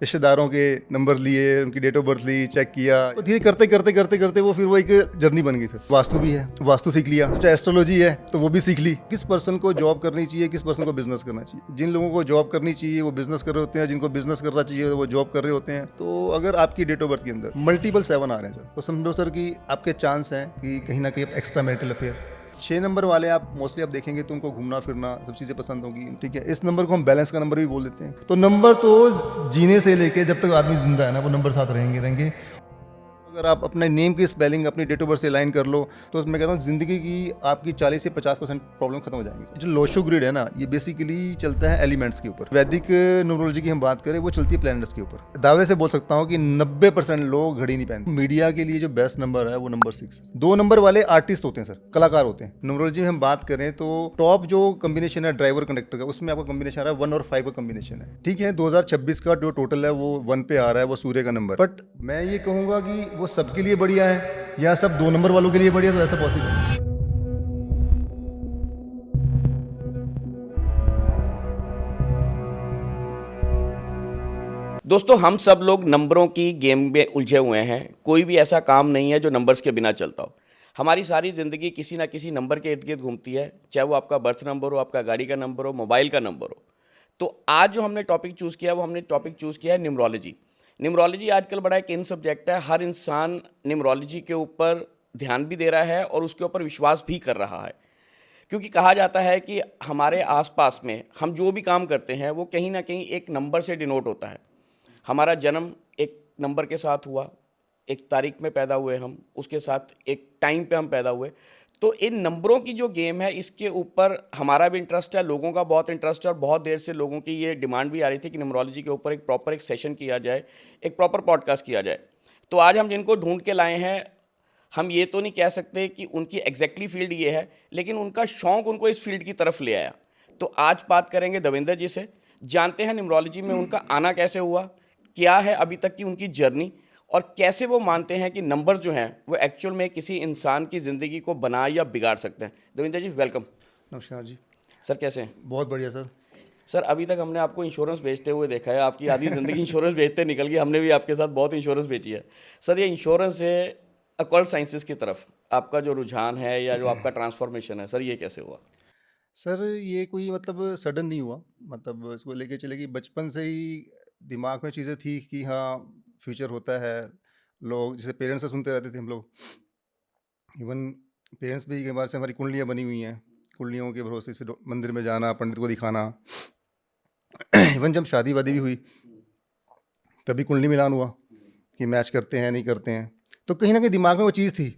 रिश्तेदारों के नंबर लिए, उनकी डेट ऑफ बर्थ ली, चेक किया। तो धीरे करते करते करते करते वो फिर वो एक जर्नी बन गई सर। वास्तु भी है, वास्तु सीख लिया। चाहे एस्ट्रोलॉजी है तो वो भी सीख ली। किस पर्सन को जॉब करनी चाहिए, किस पर्सन को बिजनेस करना चाहिए। जिन लोगों को जॉब करनी चाहिए वो बिजनेस कर रहे होते हैं, जिनको बिजनेस करना चाहिए वो जॉब कर रहे होते हैं। तो अगर आपकी डेट ऑफ बर्थ के अंदर मल्टीपल 7 आ रहे हैं सर, तो समझो सर कि आपके चांस हैं कि कहीं ना कहीं एक्स्ट्रा मैरिटल अफेयर। 6 नंबर वाले आप मोस्टली आप देखेंगे तो उनको घूमना फिरना सब चीज़ें पसंद होगी, ठीक है। इस नंबर को हम बैलेंस का नंबर भी बोल देते हैं। तो नंबर तो जीने से लेके जब तक आदमी जिंदा है ना, वो नंबर साथ रहेंगे। अगर आप अपने नेम की स्पेलिंग अपनी डेट ऑफ बर्थ से लाइन कर लो तो मैं कहता हूँ जिंदगी की आपकी 40 से 50% प्रॉब्लम खत्म हो जाएंगी। जो लोशो ग्रिड है ना, ये बेसिकली चलता है एलिमेंट्स के ऊपर। वैदिक न्यूमरोलॉजी की हम बात करें वो चलती है प्लैनेट्स के ऊपर। दावे से बोल सकता हूँ कि 90% लोग घड़ी नहीं पहनते। मीडिया के लिए जो बेस्ट नंबर है वो नंबर 6। 2 नंबर वाले आर्टिस्ट होते हैं सर, कलाकार होते हैं। न्यूमरोलॉजी में हम बात करें तो टॉप जो कॉम्बिनेशन है ड्राइवर कंडक्टर का, उसमें आपका कॉम्बिनेशन आ रहा है 1 और 5 का कॉम्बिनेशन है, ठीक है। 2026 का जो टोटल है वो 1 पे आ रहा है, वो सूर्य का नंबर। बट मैं ये कहूंगा कि वो सबके लिए बढ़िया है या सब 2 नंबर वालों के लिए बढ़िया, तो ऐसा पॉसिबल है। दोस्तों, हम सब लोग नंबरों की गेम में उलझे हुए हैं। कोई भी ऐसा काम नहीं है जो नंबर्स के बिना चलता हो। हमारी सारी ज़िंदगी किसी ना किसी नंबर के इर्द गिर्द घूमती है, चाहे वो आपका बर्थ नंबर हो, आपका गाड़ी का नंबर हो, मोबाइल का नंबर हो। तो आज जो हमने टॉपिक चूज़ किया वो हमने टॉपिक चूज़ किया है न्यूमरोलॉजी। न्यूमरोलॉजी आजकल बड़ा एक इन सब्जेक्ट है। हर इंसान न्यूमरोलॉजी के ऊपर ध्यान भी दे रहा है और उसके ऊपर विश्वास भी कर रहा है, क्योंकि कहा जाता है कि हमारे आसपास में हम जो भी काम करते हैं वो कहीं ना कहीं एक नंबर से डिनोट होता है। हमारा जन्म एक नंबर के साथ हुआ, एक तारीख में पैदा हुए हम, उसके साथ एक टाइम पे हम पैदा हुए। तो इन नंबरों की जो गेम है इसके ऊपर हमारा भी इंटरेस्ट है, लोगों का बहुत इंटरेस्ट है और बहुत देर से लोगों की ये डिमांड भी आ रही थी कि न्यूमरोलॉजी के ऊपर एक प्रॉपर एक सेशन किया जाए, एक प्रॉपर पॉडकास्ट किया जाए। तो आज हम जिनको ढूंढ के लाए हैं, हम ये तो नहीं कह सकते कि उनकी एग्जैक्टली फील्ड ये है, लेकिन उनका शौक उनको इस फील्ड की तरफ ले आया। तो आज बात करेंगे दविंदर जी से, जानते हैं न्यूमरोलॉजी में उनका आना कैसे हुआ, क्या है अभी तक की उनकी जर्नी, और कैसे वो मानते हैं कि नंबर जो हैं वो एक्चुअल में किसी इंसान की ज़िंदगी को बना या बिगाड़ सकते हैं। दविंदर जी, वेलकम। नमस्कार जी। सर, कैसे हैं? बहुत बढ़िया सर। सर, अभी तक हमने आपको इंश्योरेंस बेचते हुए देखा है, आपकी आधी ज़िंदगी इंश्योरेंस बेचते निकल गई। हमने भी आपके साथ बहुत इंश्योरेंस बेची है। सर, ये इंश्योरेंस से अकल्ट साइंसेस की तरफ आपका जो रुझान है या जो आपका ट्रांसफॉर्मेशन है, सर ये कैसे हुआ? सर ये कोई मतलब सडन नहीं हुआ, मतलब इसको लेके चले कि बचपन से ही दिमाग में चीज़ें थी कि हाँ फ्यूचर होता है। लोग जैसे पेरेंट्स से सुनते रहते थे हम लोग। इवन पेरेंट्स भी कई बार से हमारी कुंडलियाँ बनी हुई हैं, कुंडलियों के भरोसे से मंदिर में जाना, पंडित को दिखाना। इवन जब शादी वादी भी हुई तभी कुंडली मिलान हुआ कि मैच करते हैं नहीं करते हैं। तो कहीं ना कहीं दिमाग में वो चीज़ थी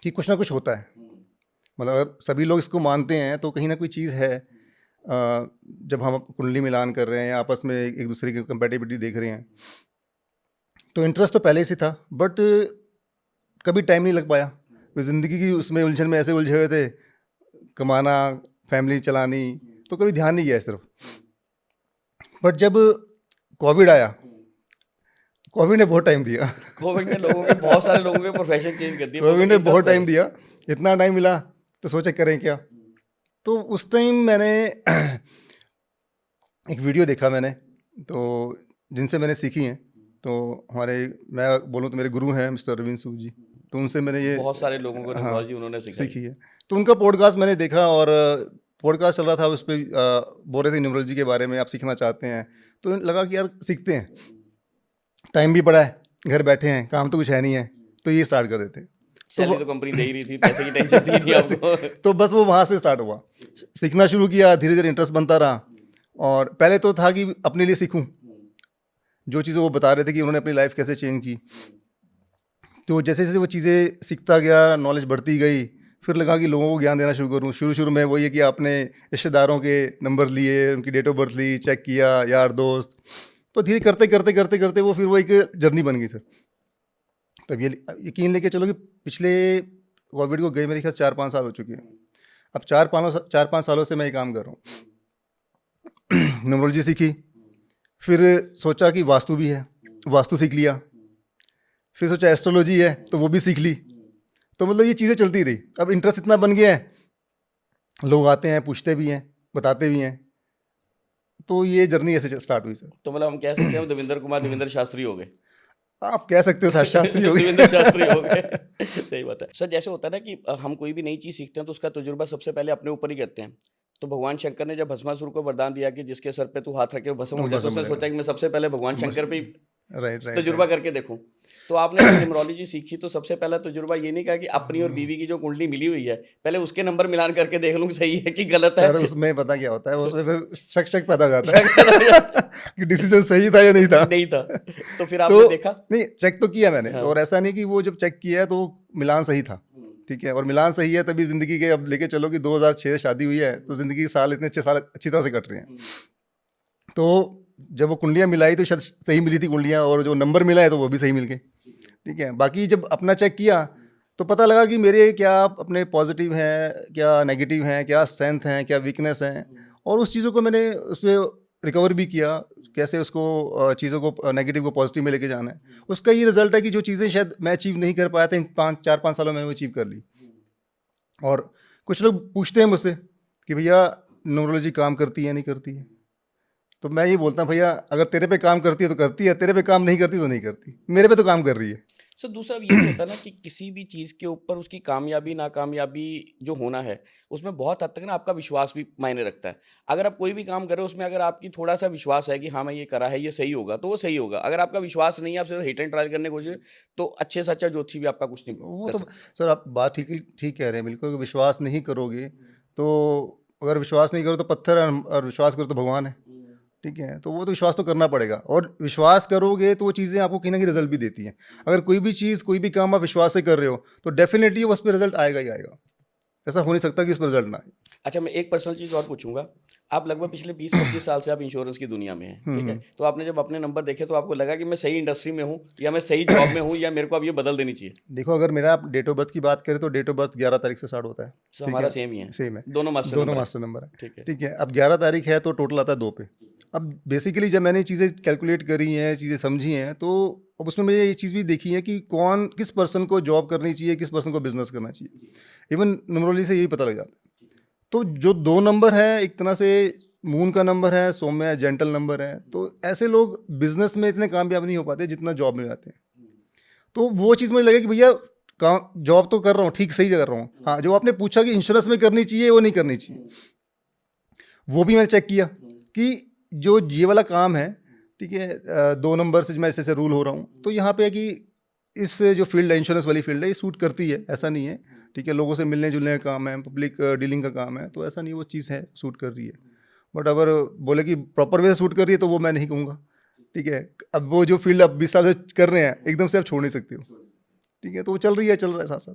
कि कुछ ना कुछ होता है। मतलब अगर सभी लोग इसको मानते हैं तो कहीं ना कोई चीज़ है। जब हम कुंडली मिलान कर रहे हैं या आपस में एक दूसरे की कंपेटिबिलिटी देख रहे हैं, तो इंटरेस्ट तो पहले से था, बट कभी टाइम नहीं लग पाया। ज़िंदगी की उसमें उलझन में ऐसे उलझे हुए थे, कमाना, फैमिली चलानी, तो कभी ध्यान नहीं गया इस तरफ। बट जब कोविड आया, कोविड ने बहुत टाइम दिया। कोविड ने लोगों के, बहुत सारे लोगों के प्रोफेशन चेंज कर दिए। कोविड ने बहुत टाइम दिया। इतना टाइम मिला तो सोचा करें क्या। तो उस टाइम मैंने एक वीडियो देखा मैंने, तो जिनसे मैंने सीखी हैं, तो हमारे, मैं बोलूँ तो मेरे गुरु हैं मिस्टर अरविंद सूद जी। तो उनसे मैंने ये बहुत सारे लोगों को हाँ न्यूमरोलॉजी उन्होंने सिखाई। सीखी है। तो उनका पॉडकास्ट मैंने देखा और पॉडकास्ट चल रहा था, उस पर बोल रहे थे न्यूमरोलॉजी के बारे में, आप सीखना चाहते हैं। तो लगा कि यार सीखते हैं, टाइम भी पड़ा है, घर बैठे हैं, काम तो कुछ है नहीं है, तो ये स्टार्ट कर देते। सैलरी तो कंपनी दे ही रही थी, पैसे की टेंशन थी नहीं आपको। तो बस वो वहाँ से स्टार्ट हुआ, सीखना शुरू किया, धीरे धीरे इंटरेस्ट बनता रहा। और पहले तो था कि अपने लिए सीखूं, जो चीज़ें वो बता रहे थे कि उन्होंने अपनी लाइफ कैसे चेंज की। तो जैसे जैसे वो चीज़ें सीखता गया, नॉलेज बढ़ती गई, फिर लगा कि लोगों को ज्ञान देना शुरू करूँ। शुरू शुरू में वही है कि आपने रिश्तेदारों के नंबर लिए, उनकी डेट ऑफ बर्थ ली, चेक किया, यार दोस्त। तो धीरे करते करते करते करते वो फिर वो एक जर्नी बन गई सर। तब ये यकीन लेके चलो कि पिछले कोविड को गए मेरे ख्याल 4-5 साल हो चुके हैं। अब 4-5 सालों से मैं ये काम कर रहा हूँ। न्यूमरोलॉजी सीखी, फिर सोचा कि वास्तु भी है, वास्तु सीख लिया। फिर सोचा एस्ट्रोलॉजी है तो वो भी सीख ली। तो मतलब ये चीज़ें चलती रही। अब इंटरेस्ट इतना बन गया है, लोग आते हैं, पूछते भी हैं, बताते भी हैं। तो ये जर्नी ऐसे स्टार्ट हुई सर। तो मतलब हम कह सकते हैं देवेंद्र कुमार देवेंद्र शास्त्री हो गए। आप कह सकते हो शास्त्री हो गए। देवेंद्र शास्त्री हो गए। सही बात है सर। जैसे होता है ना कि हम कोई भी नई चीज़ सीखते हैं तो उसका तजुर्बा सबसे पहले अपने ऊपर ही करते हैं। तो भगवान शंकर ने जब भस्मासुर को वरदान दिया कि जिसके सर पे तू हाथ रखे वो भस्म हो जाए, तो उसने सोचा कि मैं सबसे पहले भगवान शंकर पे राइट तजुर्बा करके देखूं। तो आपने जब न्यूमरोलॉजी सीखी तो सबसे पहला तजुर्बा ये नहीं कहा कि अपनी और बीवी की जो कुंडली मिली हुई है पहले उसके नंबर मिलान करके देख लूं सही है कि गलत है। सर उसमें पता क्या होता है, उसमें फिर शक पैदा हो जाता है कि डिसीजन सही था या नहीं था। नहीं था तो फिर आपने देखा? नहीं, चेक तो किया मैंने। हाँ। और ऐसा नहीं कि वो जब चेक किया तो मिलान सही था, ठीक है। और मिलान सही है तभी जिंदगी के, अब लेके चलो कि 2006 शादी हुई है तो जिंदगी के साल इतने 6 साल अच्छी तरह से कट रहे हैं। तो जब वो कुंडलियाँ मिलाई तो शायद सही मिली थी कुंडलियाँ, और जो नंबर मिला है तो वो भी सही मिल गए, ठीक है। बाकी जब अपना चेक किया तो पता लगा कि मेरे क्या अपने पॉजिटिव हैं, क्या नेगेटिव हैं, क्या स्ट्रेंथ हैं, क्या वीकनेस हैं, और उस चीज़ों को मैंने उसमें रिकवर भी किया, कैसे उसको चीज़ों को नेगेटिव को पॉजिटिव में लेके जाना है। उसका ये रिजल्ट है कि जो चीज़ें शायद मैं अचीव नहीं कर पाया था इन 4-5 सालों में मैंने वो अचीव कर ली। और कुछ लोग पूछते हैं मुझसे कि भैया न्यूमरोलॉजी काम करती है नहीं करती है, तो मैं ये बोलता हूँ भैया अगर तेरे पे काम करती है तो करती है, तेरे पे काम नहीं करती तो नहीं करती, मेरे पे तो काम कर रही है। सर दूसरा ये भी होता है ना कि किसी भी चीज़ के ऊपर उसकी कामयाबी नाकामयाबी जो होना है उसमें बहुत हद तक ना आपका विश्वास भी मायने रखता है। अगर आप कोई भी काम कर रहे हो उसमें अगर आपकी थोड़ा सा विश्वास है कि हाँ मैं ये करा है ये सही होगा तो वो सही होगा। अगर आपका विश्वास नहीं है, आप सिर्फ हिट एंड ट्रायल करने की कोशिश, तो अच्छे से अच्छा ज्योतिषी भी आपका कुछ नहीं वो कर तो सकता। सर आप बात ठीक कह रहे हैं बिल्कुल। विश्वास नहीं करोगे तो, अगर विश्वास नहीं करो तो पत्थर है, और विश्वास करो तो भगवान है, ठीक है। तो वो तो विश्वास तो करना पड़ेगा, और विश्वास करोगे तो वो चीज़ें आपको कहीं ना कहीं रिजल्ट भी देती हैं। अगर कोई भी चीज़ कोई भी काम आप विश्वास से कर रहे हो तो डेफिनेटली उस पर रिजल्ट आएगा ही आएगा। ऐसा हो नहीं सकता कि उस पर रिजल्ट ना आए। अच्छा मैं एक पर्सनल चीज़ और पूछूंगा। आप लगभग पिछले 20-25 साल से आप इंश्योरेंस की दुनिया में हैं, ठीक है। तो आपने जब अपने नंबर देखे तो आपको लगा कि मैं सही इंडस्ट्री में हूँ या मैं सही जॉब में हूँ या मेरे को अब ये बदल देनी चाहिए? देखो, अगर मेरा आप डेट ऑफ बर्थ की बात करें तो डेट ऑफ बर्थ 11 तारीख से स्टार्ट होता है, सो ठीक हमारा है। सेम ही है, सेम है, दोनों मास्टर दोनों नंबर है। मास्टर नंबर है, ठीक है। ठीक है। अब 11 तारीख है तो टोटल आता है 2 पे। अब बेसिकली जब मैंने चीज़ें कैलकुलेट करी हैं, चीज़ें समझी हैं, तो अब उसमें मुझे ये चीज़ भी देखी है कि कौन किस पर्सन को जॉब करनी चाहिए, किस पर्सन को बिजनेस करना चाहिए। इवन न्यूमरोलॉजी से यही पता लग जाता है। तो जो 2 नंबर है एक तरह से मून का नंबर है, सौम्य जेंटल नंबर है, तो ऐसे लोग बिजनेस में इतने कामयाब नहीं हो पाते जितना जॉब में जाते हैं। तो वो चीज़ मुझे लगा कि भैया काम जॉब तो कर रहा हूँ, ठीक सही जगह कर रहा हूँ। हाँ, जो आपने पूछा कि इंश्योरेंस में करनी चाहिए वो नहीं करनी चाहिए, वो भी मैंने चेक किया कि जो ये वाला काम है, ठीक है, 2 नंबर से मैं ऐसे रूल हो रहा हूँ, तो यहाँ पे है कि इस जो फील्ड है, इंश्योरेंस वाली फील्ड है, ये सूट करती है, ऐसा नहीं है, ठीक है। लोगों से मिलने जुलने का काम है, पब्लिक डीलिंग का काम है, तो ऐसा नहीं वो चीज़ है सूट कर रही है। बट अगर बोले कि प्रॉपर वे से सूट कर रही है तो वो मैं नहीं कहूँगा, ठीक है। अब वो जो फील्ड आप 20 साल से कर रहे हैं एकदम से आप छोड़ नहीं सकते हो, ठीक है। तो वो चल रहा है साथ साथ।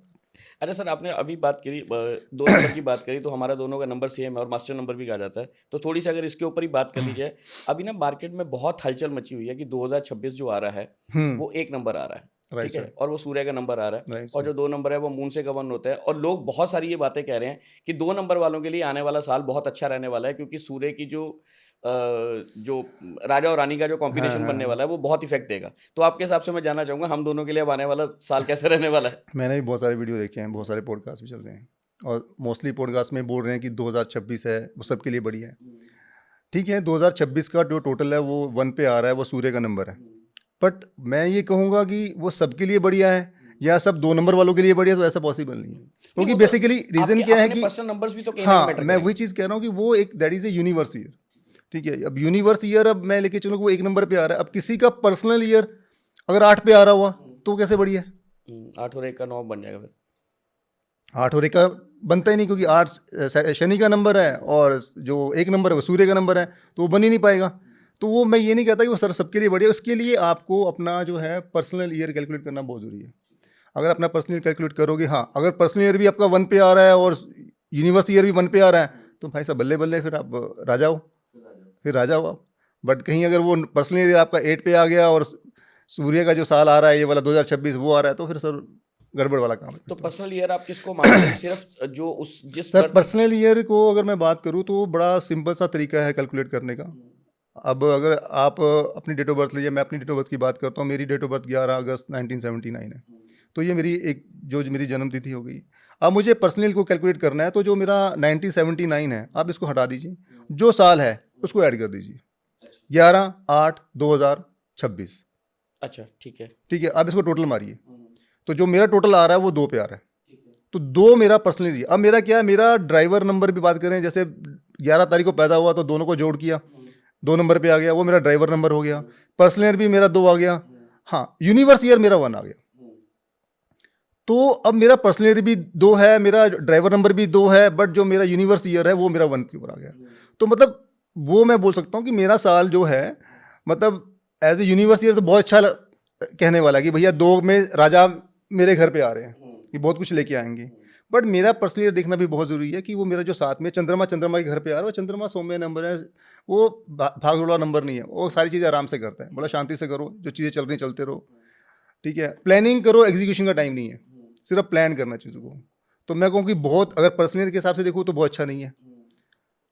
अच्छा सर आपने अभी बात करी 2 नंबर की बात करी, तो हमारा दोनों का नंबर सेम है और मास्टर नंबर भी कहा जाता है। तो थोड़ी सी अगर इसके ऊपर ही बात कर ली जाए, अभी ना मार्केट में बहुत हलचल मची हुई है कि 2026 जो आ रहा है वो 1 नंबर आ रहा है, राइट ठीक है, सर, और वो सूर्य का नंबर आ रहा है, राइट और जो 2 नंबर है वो मून से गवर्न होता है। और लोग बहुत सारी ये बातें कह रहे हैं कि 2 नंबर वालों के लिए आने वाला साल बहुत अच्छा रहने वाला है, क्योंकि सूर्य की जो राजा और रानी का जो हाँ कॉम्बिनेशन बनने हाँ। वाला है वो बहुत इफेक्ट देगा। तो आपके हिसाब से मैं जानना चाहूंगा हम दोनों के लिए अब आने वाला साल कैसे रहने वाला है? मैंने भी बहुत सारे वीडियो देखे हैं, बहुत सारे पॉडकास्ट भी चल रहे हैं, और मोस्टली पॉडकास्ट में बोल रहे हैं कि 2026 है वो सबके लिए बढ़िया है, ठीक है। 2026 का जो टोटल है वो 1 पे आ रहा है, वो सूर्य का नंबर है। बट मैं ये कहूँगा कि वो सबके लिए बढ़िया है या सब 2 नंबर वालों के लिए बढ़िया, तो ऐसा पॉसिबल नहीं है, क्योंकि वो तो बेसिकली रीज़न आपके क्या है अपने कि पर्सनल नंबर्स भी तो कहीं ना कहीं हाँ, मैटर मैं करेंगे। वही चीज़ कह रहा हूँ कि वो एक that is a universe year, ठीक है। अब यूनिवर्स ईयर अब मैं लेके चलूँ वो 1 नंबर पे आ रहा है। अब किसी का पर्सनल ईयर अगर 8 पे आ रहा हुआ तो कैसे बढ़िया है? 8 और 1 का 9 बन जाएगा फिर। 8 और 1 का बनता ही नहीं, क्योंकि 8 शनि का नंबर है और जो 1 नंबर है वो सूर्य का नंबर है, तो वो बन ही नहीं पाएगा। तो वो मैं ये नहीं कहता कि वो सर सबके लिए बढ़िया। उसके लिए आपको अपना जो है पर्सनल ईयर कैलकुलेट करना बहुत ज़रूरी है। अगर अपना पर्सनल कैलकुलेट करोगे, हाँ, अगर पर्सनल ईयर भी आपका 1 पे आ रहा है और यूनिवर्स ईयर भी 1 पे आ रहा है, तो भाई साहब बल्ले बल्ले, फिर आप राजा हो, फिर राजा हो आप। बट कहीं अगर वो पर्सनल ईयर आपका 8 पे आ गया और सूर्य का जो साल आ रहा है ये वाला 2026 वो आ रहा है, तो फिर सर गड़बड़ वाला काम है फिर तो तो। पर्सनल ईयर आप किसको मानते हैं? सिर्फ जो उस जिस सर बर्थ पर्सनल ईयर को अगर मैं बात करूँ तो बड़ा सिंपल सा तरीका है कैलकुलेट करने का। अब अगर आप अपनी डेट ऑफ बर्थ लीजिए, मैं अपनी डेट ऑफ बर्थ की बात करता हूँ। मेरी डेट ऑफ बर्थ 11 अगस्त 1979 है, तो ये मेरी मेरी जन्म तिथि हो गई। अब मुझे पर्सनल को कैलकुलेट करना है, तो जो मेरा 1979 है आप इसको हटा दीजिए, जो साल है उसको ऐड कर दीजिए, 11/8/2026। अच्छा, ठीक है। ठीक है, अब इसको टोटल मारिए, तो जो मेरा टोटल आ रहा है वो 2 पे आ रहा है। तो 2 मेरा पर्सनली, अब मेरा क्या है, मेरा ड्राइवर नंबर भी बात करें, जैसे 11 तारीख को पैदा हुआ तो दोनों को जोड़ किया, 2 नंबर पे आ गया, वो मेरा ड्राइवर नंबर हो गया। पर्सनल ईयर भी मेरा 2 आ गया। हाँ, यूनिवर्स ईयर मेरा 1 आ गया। तो अब मेरा पर्सनल ईयर भी 2 है, मेरा ड्राइवर नंबर भी 2 है, बट जो मेरा यूनिवर्स ईयर है वो मेरा 1 के ऊपर आ गया। तो मतलब वो मैं बोल सकता हूँ कि मेरा साल जो है, मतलब एज ए यूनिवर्स ईयर तो बहुत अच्छा कहने वाला है कि भैया 2 में राजा मेरे घर पे आ रहे हैं, कि बहुत कुछ लेके आएंगे। बट मेरा पर्सनल ईयर देखना भी बहुत ज़रूरी है कि वो मेरा जो साथ में चंद्रमा के घर पे आ रहा है, वो चंद्रमा सौम्य नंबर है, वो भाग दौड़ा नंबर नहीं है, वो सारी चीज़ें आराम से करता है। बोला शांति से करो, जो चीज़ें चल रही चलते रहो, ठीक है, प्लानिंग करो, एग्जीक्यूशन का टाइम नहीं है, सिर्फ प्लान करना चीज़ों को। तो मैं कहूँ कि बहुत, अगर पर्सनल के हिसाब से देखूँ तो बहुत अच्छा नहीं है।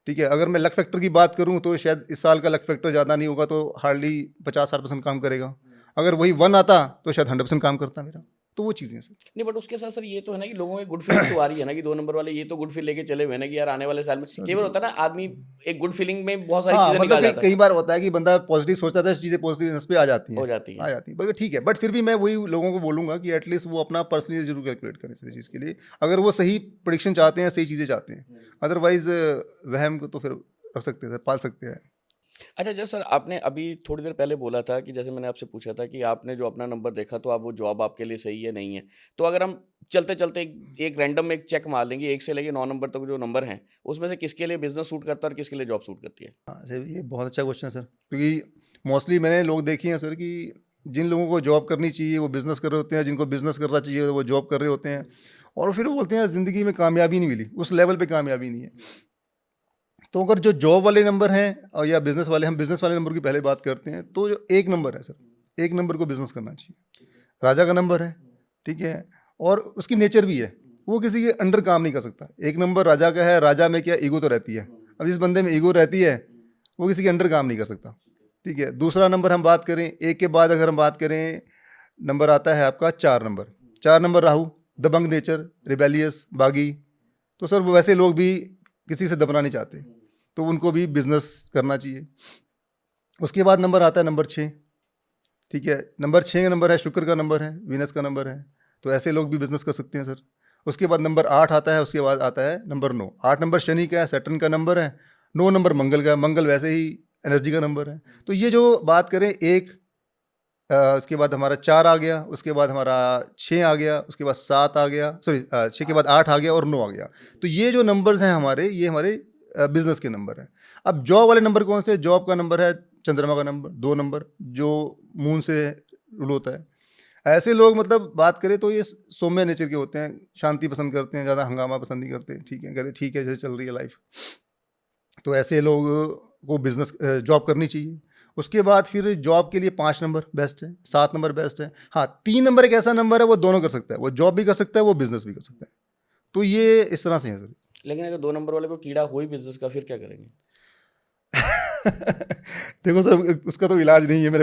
ठीक है, अगर मैं लक फैक्टर की बात करूँ तो शायद इस साल का लक फैक्टर ज़्यादा नहीं होगा, तो हार्डली 50-60% काम करेगा। अगर वही 1 आता तो शायद 100% काम करता मेरा। तो वो चीज़ें हैं सर। नहीं, बट उसके साथ सर ये तो है ना कि लोगों में गुड फीलिंग तो आ रही है ना कि 2 नंबर वाले ये तो गुड फील लेके चले हुए हैं ना कि यार आने वाले साल में सर कई बार होता है ना, आदमी एक गुड फीलिंग में बहुत सारी हाँ, चीज़ें मतलब निकाल कई जाता कई बार होता है कि बंदा पॉजिटिव सोचता है, चीज़ें पॉजिटिवनेस पे आ जाती हो हैं, जाती आ है। जाती हैं, बट ठीक है। बट फिर भी मैं वही लोगों को बोलूँगा कि एटलीस्ट वो अपना पर्सनली जरूर कैलकुलेट करें सारी चीज़ के लिए, अगर वो सही प्रेडिक्शन चाहते हैं, सही चीज़ें चाहते हैं। अदरवाइज वहम को तो फिर रख सकते हैं सर, पाल सकते हैं। अच्छा, जैसे सर आपने अभी थोड़ी देर पहले बोला था कि जैसे मैंने आपसे पूछा था कि आपने जो अपना नंबर देखा तो आप वो जॉब आपके लिए सही है नहीं है। तो अगर हम चलते-चलते एक रैंडम में एक चेक मार लेंगे 1 से लेके 9 नंबर तक जो नंबर हैं, उसमें से किसके लिए बिज़नेस सूट करता है और किसके लिए जॉब सूट करती है? हाँ सर, ये बहुत अच्छा क्वेश्चन है सर, क्योंकि मोस्टली मैंने लोग देखे हैं सर कि जिन लोगों को जॉब करनी चाहिए वो बिज़नेस कर रहे होते हैं, जिनको बिज़नेस करना चाहिए वो जॉब कर रहे होते हैं, और फिर वो बोलते हैं ज़िंदगी में कामयाबी नहीं मिली, उस लेवल पे कामयाबी नहीं है। तो अगर जो जॉब वाले नंबर हैं और या बिज़नेस वाले, हम बिज़नेस वाले नंबर की पहले बात करते हैं, तो जो 1 नंबर है सर, 1 नंबर को बिज़नेस करना चाहिए। राजा का नंबर है, ठीक है, और उसकी नेचर भी है, वो किसी के अंडर काम नहीं कर सकता। 1 नंबर राजा का है, राजा में क्या ईगो तो रहती है, अब जिस बंदे में ईगो रहती है वो किसी के अंडर काम नहीं कर सकता। ठीक है, दूसरा नंबर हम बात करें, 1 के बाद अगर हम बात करें, नंबर आता है आपका 4 नंबर। 4 नंबर राहु, दबंग नेचर, रिबेलियस, बागी। तो सर वो वैसे लोग भी किसी से दबना नहीं चाहते, तो उनको भी बिजनेस करना चाहिए। उसके बाद नंबर आता है नंबर 6। ठीक है, नंबर 6 का नंबर है, शुक्र का नंबर है, वीनस का नंबर है, तो ऐसे लोग भी बिजनेस कर सकते हैं सर। उसके बाद नंबर 8 आता है, उसके बाद आता है नंबर 9। 8 नंबर शनि का है, सैटर्न का नंबर है। 9 नंबर मंगल का है, मंगल वैसे ही एनर्जी का नंबर है। तो ये जो बात करें, एक उसके बाद हमारा 4 आ गया, उसके बाद हमारा 6 आ गया, उसके बाद 7 आ गया, सॉरी 6 के बाद 8 आ गया और 9 आ गया। तो ये जो नंबर्स हैं हमारे, ये हमारे बिजनेस के नंबर हैं। अब जॉब वाले नंबर कौन से? जॉब का नंबर है चंद्रमा का नंबर, 2 नंबर, जो मून से रूल होता है। ऐसे लोग, मतलब बात करें तो ये सौम्य नेचर के होते हैं, शांति पसंद करते हैं, ज़्यादा हंगामा पसंद नहीं करते। ठीक है, कहते ठीक है जैसे चल रही है लाइफ। तो ऐसे लोग को बिजनेस जॉब करनी चाहिए। उसके बाद फिर जॉब के लिए 5 नंबर बेस्ट है, 7 नंबर बेस्ट है। हाँ, 3 नंबर एक ऐसा नंबर है, वो दोनों कर सकता है, वो जॉब भी कर सकता है, वो बिजनेस भी कर सकता है। तो ये इस तरह से है सर। लेकिन अगर 2 नंबर वाले को कीड़ा हो ही बिज़नेस का फिर क्या करेंगे? देखो सर, उसका तो इलाज नहीं है, हाँ।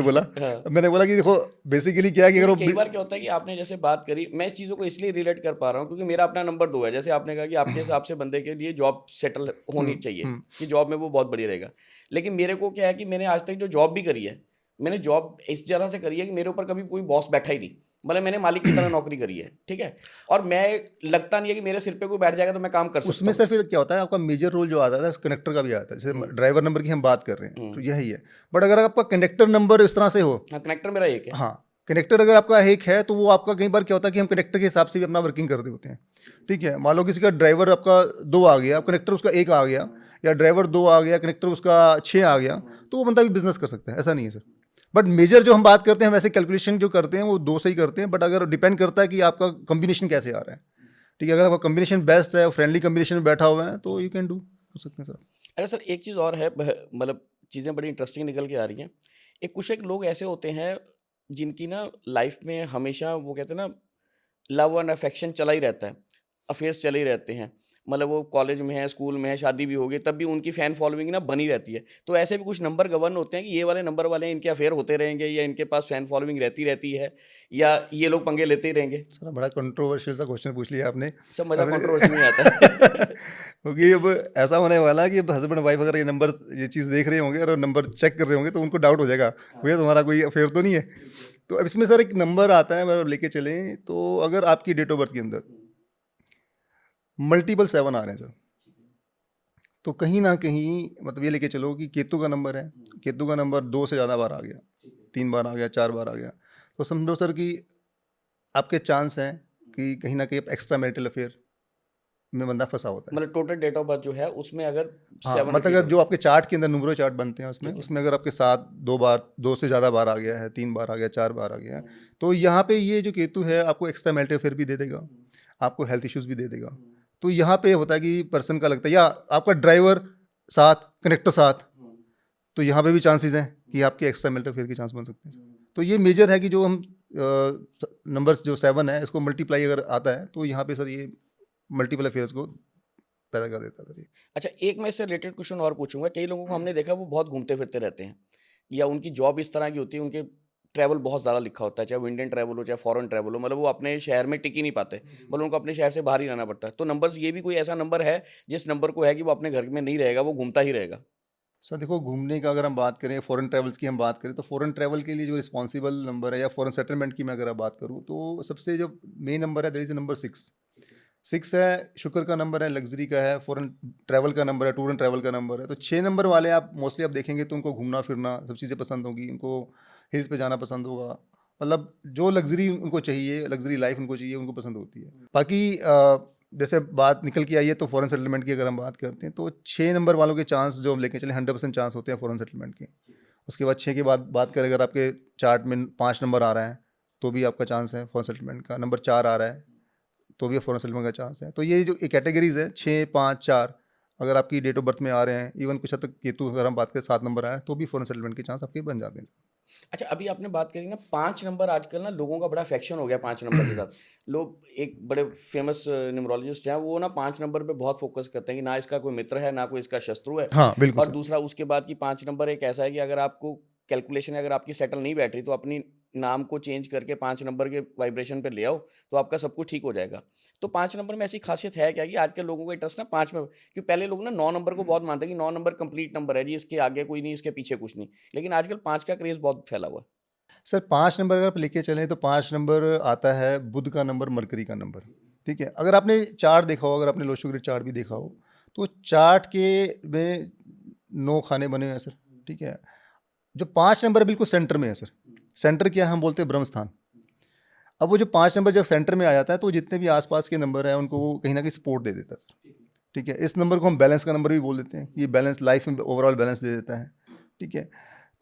मैंने बोला कि देखो बेसिकली क्या है कि अगर क्योंकि कई बार क्या होता है कि आपने जैसे बात करी, मैं इस चीज़ों को इसलिए रिलेट कर पा रहा हूँ क्योंकि मेरा अपना नंबर 2 है। जैसे आपने कहा कि आपके हिसाब से बंदे के लिए जॉब सेटल होनी चाहिए, कि जॉब में वो बहुत बढ़िया रहेगा। लेकिन मेरे को क्या है कि मैंने आज तक जो जॉब भी करी है, मैंने जॉब इस तरह से करी है कि मेरे ऊपर कभी कोई बॉस बैठा ही नहीं। मतलब मैंने मालिक की तरह नौकरी करी है, ठीक है? और मैं लगता नहीं है कि मेरे सिर पे कोई बैठ जाएगा तो मैं काम कर सकता उसमें हूँ। से फिर क्या होता है, आपका मेजर रोल जो आता है कनेक्टर का भी आता है। जैसे ड्राइवर नंबर की हम बात कर रहे हैं तो यही है। बट अगर आपका कनेक्टर नंबर इस तरह से हो, हाँ, कनेक्टर मेरा एक है। हाँ, कनेक्टर अगर आपका एक है तो वो आपका कई बार क्या होता है कि हम कनेक्टर के हिसाब से भी अपना वर्किंग कर रहे होते हैं। ठीक है, मान लो किसी का ड्राइवर आपका 2 आ गया, कनेक्टर उसका 1 आ गया, या ड्राइवर 2 आ गया, कनेक्टर उसका 6 आ गया, तो वो बंदा भी बिजनेस कर सकता है, ऐसा नहीं है सर। बट मेजर जो हम बात करते हैं, हम वैसे कैलकुलेशन जो करते हैं वो 2 से ही करते हैं। बट अगर डिपेंड करता है कि आपका कॉम्बिनेशन कैसे आ रहा है। ठीक है, अगर आपका कॉम्बिनेशन बेस्ट है, फ्रेंडली कॉम्बिनेशन में बैठा हुआ है, तो यू कैन डू कर सकते हैं सर। अरे सर, एक चीज़ और है, मतलब चीज़ें बड़ी इंटरेस्टिंग निकल के आ रही हैं। कुछ एक लोग ऐसे होते हैं जिनकी ना लाइफ में हमेशा वो कहते हैं ना, लव एंड अफेक्शन चला ही रहता है, अफेयर्स चले ही रहते हैं। मतलब वो कॉलेज में है, स्कूल में है, शादी भी हो गई, तब भी उनकी फ़ैन फॉलोइंग ना बनी रहती है। तो ऐसे भी कुछ नंबर गवर्न होते हैं कि ये वाले नंबर वाले हैं, इनके अफ़ेयर होते रहेंगे या इनके पास फ़ैन फॉलोइंग रहती रहती है या ये लोग पंगे लेते ही रहेंगे? सर बड़ा कंट्रोवर्शियल सा क्वेश्चन पूछ लिया आपने। सब मज़ा अब कंट्रोवर्सी में ही आता है। क्योंकि अब ऐसा होने वाला है कि अब हस्बैंड वाइफ अगर ये नंबर ये चीज़ देख रहे होंगे और नंबर चेक कर रहे होंगे तो उनको डाउट हो जाएगा, भैया तुम्हारा कोई अफेयर तो नहीं है। तो अब इसमें सर एक नंबर आता है, अगर लेके चलें तो अगर आपकी डेट ऑफ बर्थ के अंदर मल्टीपल 7 आ रहे हैं सर, तो कहीं ना कहीं मतलब ये लेके चलो कि केतु का नंबर है, केतु का नंबर 2 से ज़्यादा बार आ गया, 3 बार आ गया, 4 बार आ गया, तो समझो सर कि आपके चांस हैं कि कहीं ना कहीं एक्स्ट्रा मैरिटल अफेयर में बंदा फंसा होता है। मतलब टोटल डेट ऑफ बर्थ जो है उसमें अगर हाँ 7 मतलब रिपीट अगर हो जो आपके चार्ट के अंदर न्यूमरो चार्ट बनते हैं उसमें ठीक है। उसमें अगर आपके साथ 2 बार, 2 से ज़्यादा बार आ गया है, 3 बार आ गया, 4 बार आ गया है, तो यहाँ पे ये जो केतु है आपको एक्स्ट्रा मैरिटल अफेयर भी दे देगा, आपको हेल्थ इश्यूज भी दे देगा। तो यहाँ पे होता है कि पर्सन का लगता है, या आपका ड्राइवर साथ, कनेक्टर साथ, तो यहाँ पे भी चांसेस हैं कि आपके एक्स्ट्रा मैरिटल अफेयर के चांस बन सकते हैं। तो ये मेजर है कि जो हम नंबर्स जो 7 है इसको मल्टीप्लाई अगर आता है तो यहाँ पे सर ये मल्टीपल अफेयर्स को पैदा कर देता है सर ये। अच्छा, एक मैं इससे रिलेटेड क्वेश्चन और पूछूंगा। कई लोगों को हमने देखा वो बहुत घूमते फिरते रहते हैं या उनकी जॉब इस तरह की होती है, उनके ट्रैवल बहुत ज़्यादा लिखा होता है, चाहे वो इंडियन ट्रैवल हो चाहे फॉरेन ट्रैवल हो, मतलब वो अपने शहर में टिक ही नहीं पाते, मतलब उनको अपने शहर से बाहर ही रहना पड़ता है। तो नंबर्स ये भी कोई ऐसा नंबर है जिस नंबर को है कि वो अपने घर में नहीं रहेगा, वो घूमता ही रहेगा? सर देखो घूमने का अगर हम बात करें, फॉरेन ट्रैवल्स की हम बात करें, तो फॉरेन ट्रैवल के लिए जो रिस्पॉन्सिबल नंबर है या फॉरेन सेटलमेंट की मैं अगर आप बात करूँ तो सबसे जो मेन नंबर है दैट इज़ नंबर 6। 6 है, शुक्र का नंबर है, लग्जरी का है, फॉरेन ट्रैवल का नंबर है, टूर एंड ट्रैवल का नंबर है। तो 6 नंबर वाले आप मोस्टली आप देखेंगे तो उनको घूमना फिरना सब चीज़ें पसंद होगी, उनको हिल्स पे जाना पसंद होगा, मतलब जो लग्जरी उनको चाहिए, लग्जरी लाइफ उनको चाहिए, उनको पसंद होती है। बाकी जैसे बात निकल के आई है तो फॉरेन सेटलमेंट की अगर हम बात करते हैं तो 6 नंबर वालों के चांस जो हम लेके चले 100% चांस होते हैं फॉरेन सेटलमेंट के। उसके बाद 6 के बाद बात करें अगर आपके चार्ट में 5 नंबर आ रहा है तो भी आपका चांस है फॉरेन सेटलमेंट का, नंबर 4 आ रहा है तो भी फॉरेन सेटलमेंट का चांस है। तो ये जो कैटेगरीज है 6, 5, 4 अगर आपकी डेट ऑफ बर्थ में आ रहे हैं, इवन कुछ हद तक केतु अगर हम बात करें 7 नंबर आए तो भी फॉरेन सेटलमेंट के चांस आपके बन जाते हैं। अच्छा, अभी आपने बात करी ना 5 नंबर, आजकल ना लोगों का बड़ा अफेक्शन हो गया 5 नंबर के साथ। लोग, एक बड़े फेमस न्यूमरोलॉजिस्ट हैं, वो ना 5 नंबर पे बहुत फ़ोकस करते हैं कि ना इसका कोई मित्र है, ना कोई इसका शत्रु है। हाँ बिल्कुल और सर। दूसरा उसके बाद कि 5 नंबर एक ऐसा है कि अगर आपको कैलकुलेशन अगर आपकी सेटल नहीं बैठ रही, तो अपनी नाम को चेंज करके 5 नंबर के वाइब्रेशन पे ले आओ, तो आपका सब कुछ ठीक हो जाएगा। तो 5 नंबर में ऐसी ख़ासियत है क्या कि आजकल लोगों का इंटरेस्ट ना 5 में, क्योंकि पहले लोग ना 9 नंबर को बहुत मानते हैं कि 9 नंबर कंप्लीट नंबर है जी, इसके आगे कोई नहीं, इसके पीछे कुछ नहीं। लेकिन आजकल 5 का क्रेज़ बहुत फैला हुआ है। सर 5 नंबर अगर आप लेके चलें तो 5 नंबर आता है बुध का नंबर, मरकरी का नंबर। ठीक है, अगर आपने चार्ट देखा हो, अगर आपने लोशो ग्रिड चार्ट भी देखा हो तो चार्ट के में 9 खाने बने हुए हैं सर। ठीक है, जो 5 नंबर है बिल्कुल सेंटर में है सर। सेंटर क्या है, हम बोलते हैं ब्रह्म स्थान। अब वो जो 5 नंबर जब सेंटर में आ जाता है तो जितने भी आसपास के नंबर हैं उनको वो कहीं ना कहीं सपोर्ट दे देता है सर। ठीक है, इस नंबर को हम बैलेंस का नंबर भी बोल देते हैं, ये बैलेंस लाइफ में ओवरऑल बैलेंस दे देता है। ठीक है,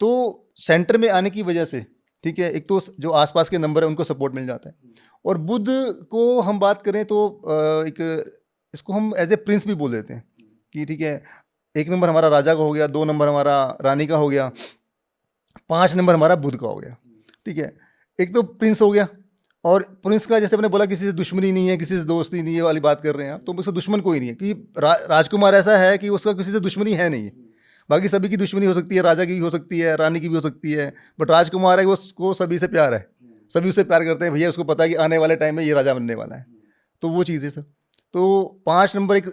तो सेंटर में आने की वजह से, ठीक है, एक तो जो आसपास के नंबर है उनको सपोर्ट मिल जाता है, और बुध को हम बात करें तो एक इसको हम एज ए प्रिंस भी बोल देते हैं कि ठीक है, 1 नंबर हमारा राजा का हो गया, 2 नंबर हमारा रानी का हो गया, 5 नंबर हमारा बुध का हो गया। ठीक है, एक तो प्रिंस हो गया, और प्रिंस का जैसे मैंने बोला किसी से दुश्मनी नहीं है, किसी से दोस्ती नहीं है वाली बात कर रहे हैं आप, तो उसका दुश्मन कोई नहीं है कि राजकुमार ऐसा है कि उसका किसी से दुश्मनी है नहीं। बाकी सभी की दुश्मनी हो सकती है, राजा की भी हो सकती है, रानी की भी हो सकती है, बट राजकुमार है कि उसको सभी से प्यार है, सभी उससे प्यार करते हैं, भैया उसको पता है कि आने वाले टाइम में ये राजा बनने वाला है। तो वो चीज़ है सर। तो 5 नंबर एक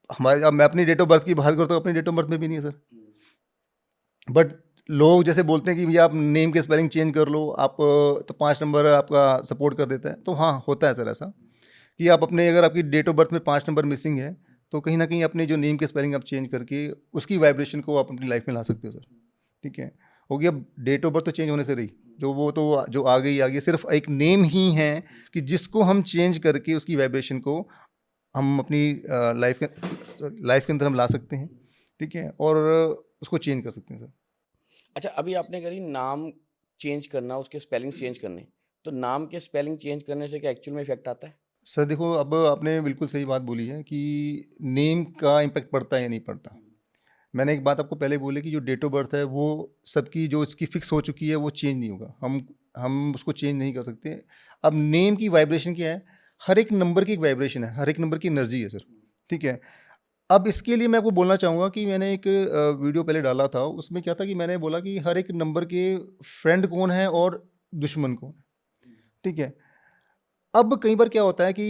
हमारे, अब मैं अपनी डेट ऑफ बर्थ की बात करता हूँ, अपनी डेट ऑफ बर्थ में भी नहीं है सर, बट लोग जैसे बोलते हैं कि भैया आप नेम के स्पेलिंग चेंज कर लो आप, तो 5 नंबर आपका सपोर्ट कर देता है। तो हाँ होता है सर ऐसा कि आप अपने, अगर आपकी डेट ऑफ बर्थ में 5 नंबर मिसिंग है तो कहीं ना कहीं अपने जो नेम के स्पेलिंग आप चेंज करके उसकी वाइब्रेशन को आप अपनी लाइफ में ला सकते हो सर। ठीक है, हो गया। अब डेट ऑफ बर्थ तो चेंज होने से रही, जो वो तो जो आ गई, सिर्फ एक नेम ही है कि जिसको हम चेंज करके उसकी वाइब्रेशन को हम अपनी लाइफ के अंदर हम ला सकते हैं। ठीक है, और उसको चेंज कर सकते हैं सर। अच्छा, अभी आपने करी नाम चेंज करना, उसके स्पेलिंग चेंज करने, तो नाम के स्पेलिंग चेंज करने से क्या एक्चुअल में इफेक्ट आता है? सर देखो, अब आपने बिल्कुल सही बात बोली है कि नेम का इम्पैक्ट पड़ता है या नहीं पड़ता। मैंने एक बात आपको पहले बोली कि जो डेट ऑफ बर्थ है वो सबकी जो इसकी फिक्स हो चुकी है वो चेंज नहीं होगा, हम उसको चेंज नहीं कर सकते। अब नेम की वाइब्रेशन क्या है, हर एक नंबर की एक वाइब्रेशन है, हर एक नंबर की एनर्जी है सर। ठीक है। अब इसके लिए मैं आपको बोलना चाहूँगा कि मैंने एक वीडियो पहले डाला था, उसमें क्या था कि मैंने बोला कि हर एक नंबर के फ्रेंड कौन है और दुश्मन कौन है, ठीक है। अब कई बार क्या होता है कि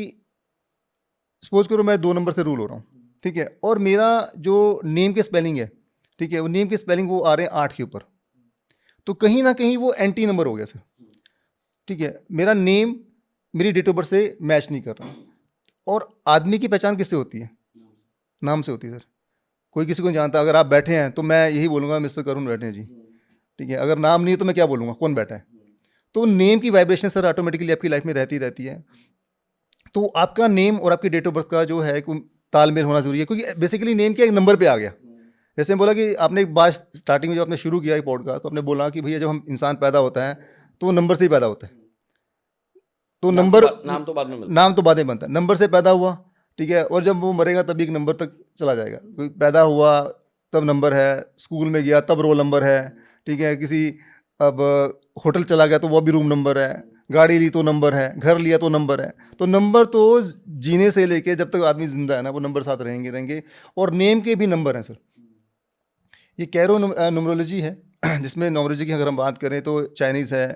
सपोज करो मैं 2 नंबर से रूल हो रहा हूँ, ठीक है, और मेरा जो नेम के स्पेलिंग है, ठीक है, वो नेम के स्पेलिंग वो आ रहे हैं 8 के ऊपर, तो कहीं ना कहीं वो एंटी नंबर हो गया सर, ठीक है। मेरा नेम मेरी डेट ऑफ बर्थ से मैच नहीं कर रहा। और आदमी की पहचान किससे होती है? नाम से होती है सर। कोई किसी को नहीं जानता, अगर आप बैठे हैं तो मैं यही बोलूँगा मिस्टर करुण बैठे हैं जी, ठीक है। अगर नाम नहीं है तो मैं क्या बोलूँगा, कौन बैठा है? तो नेम की वाइब्रेशन सर ऑटोमेटिकली आपकी लाइफ में रहती रहती है। तो आपका नेम और आपकी डेट ऑफ बर्थ का जो है एक तालमेल होना जरूरी है, क्योंकि बेसिकली नेम क्या एक नंबर पे आ गया। जैसे मैं बोला कि आपने एक बात स्टार्टिंग में जो आपने शुरू किया पॉडकास्ट, तो आपने बोला कि भैया जब हम इंसान पैदा होता है तो वो नंबर से ही पैदा होता है। तो नंबर नाम तो बाद में मिलता नाम तो बाद में बनता है, नंबर से पैदा हुआ, ठीक है, और जब वो मरेगा तभी एक नंबर तक चला जाएगा। कोई पैदा हुआ तब नंबर है, स्कूल में गया तब रोल नंबर है, ठीक है, किसी अब होटल चला गया तो वो भी रूम नंबर है, गाड़ी ली तो नंबर है, घर लिया तो नंबर है। तो नंबर तो जीने से लेके जब तक आदमी जिंदा है ना, वो नंबर साथ रहेंगे रहेंगे। और नेम के भी नंबर हैं सर। ये कैरो न्यूमरोलॉजी है, जिसमें न्यूमरोलॉजी की अगर हम बात करें तो चाइनीज़ है,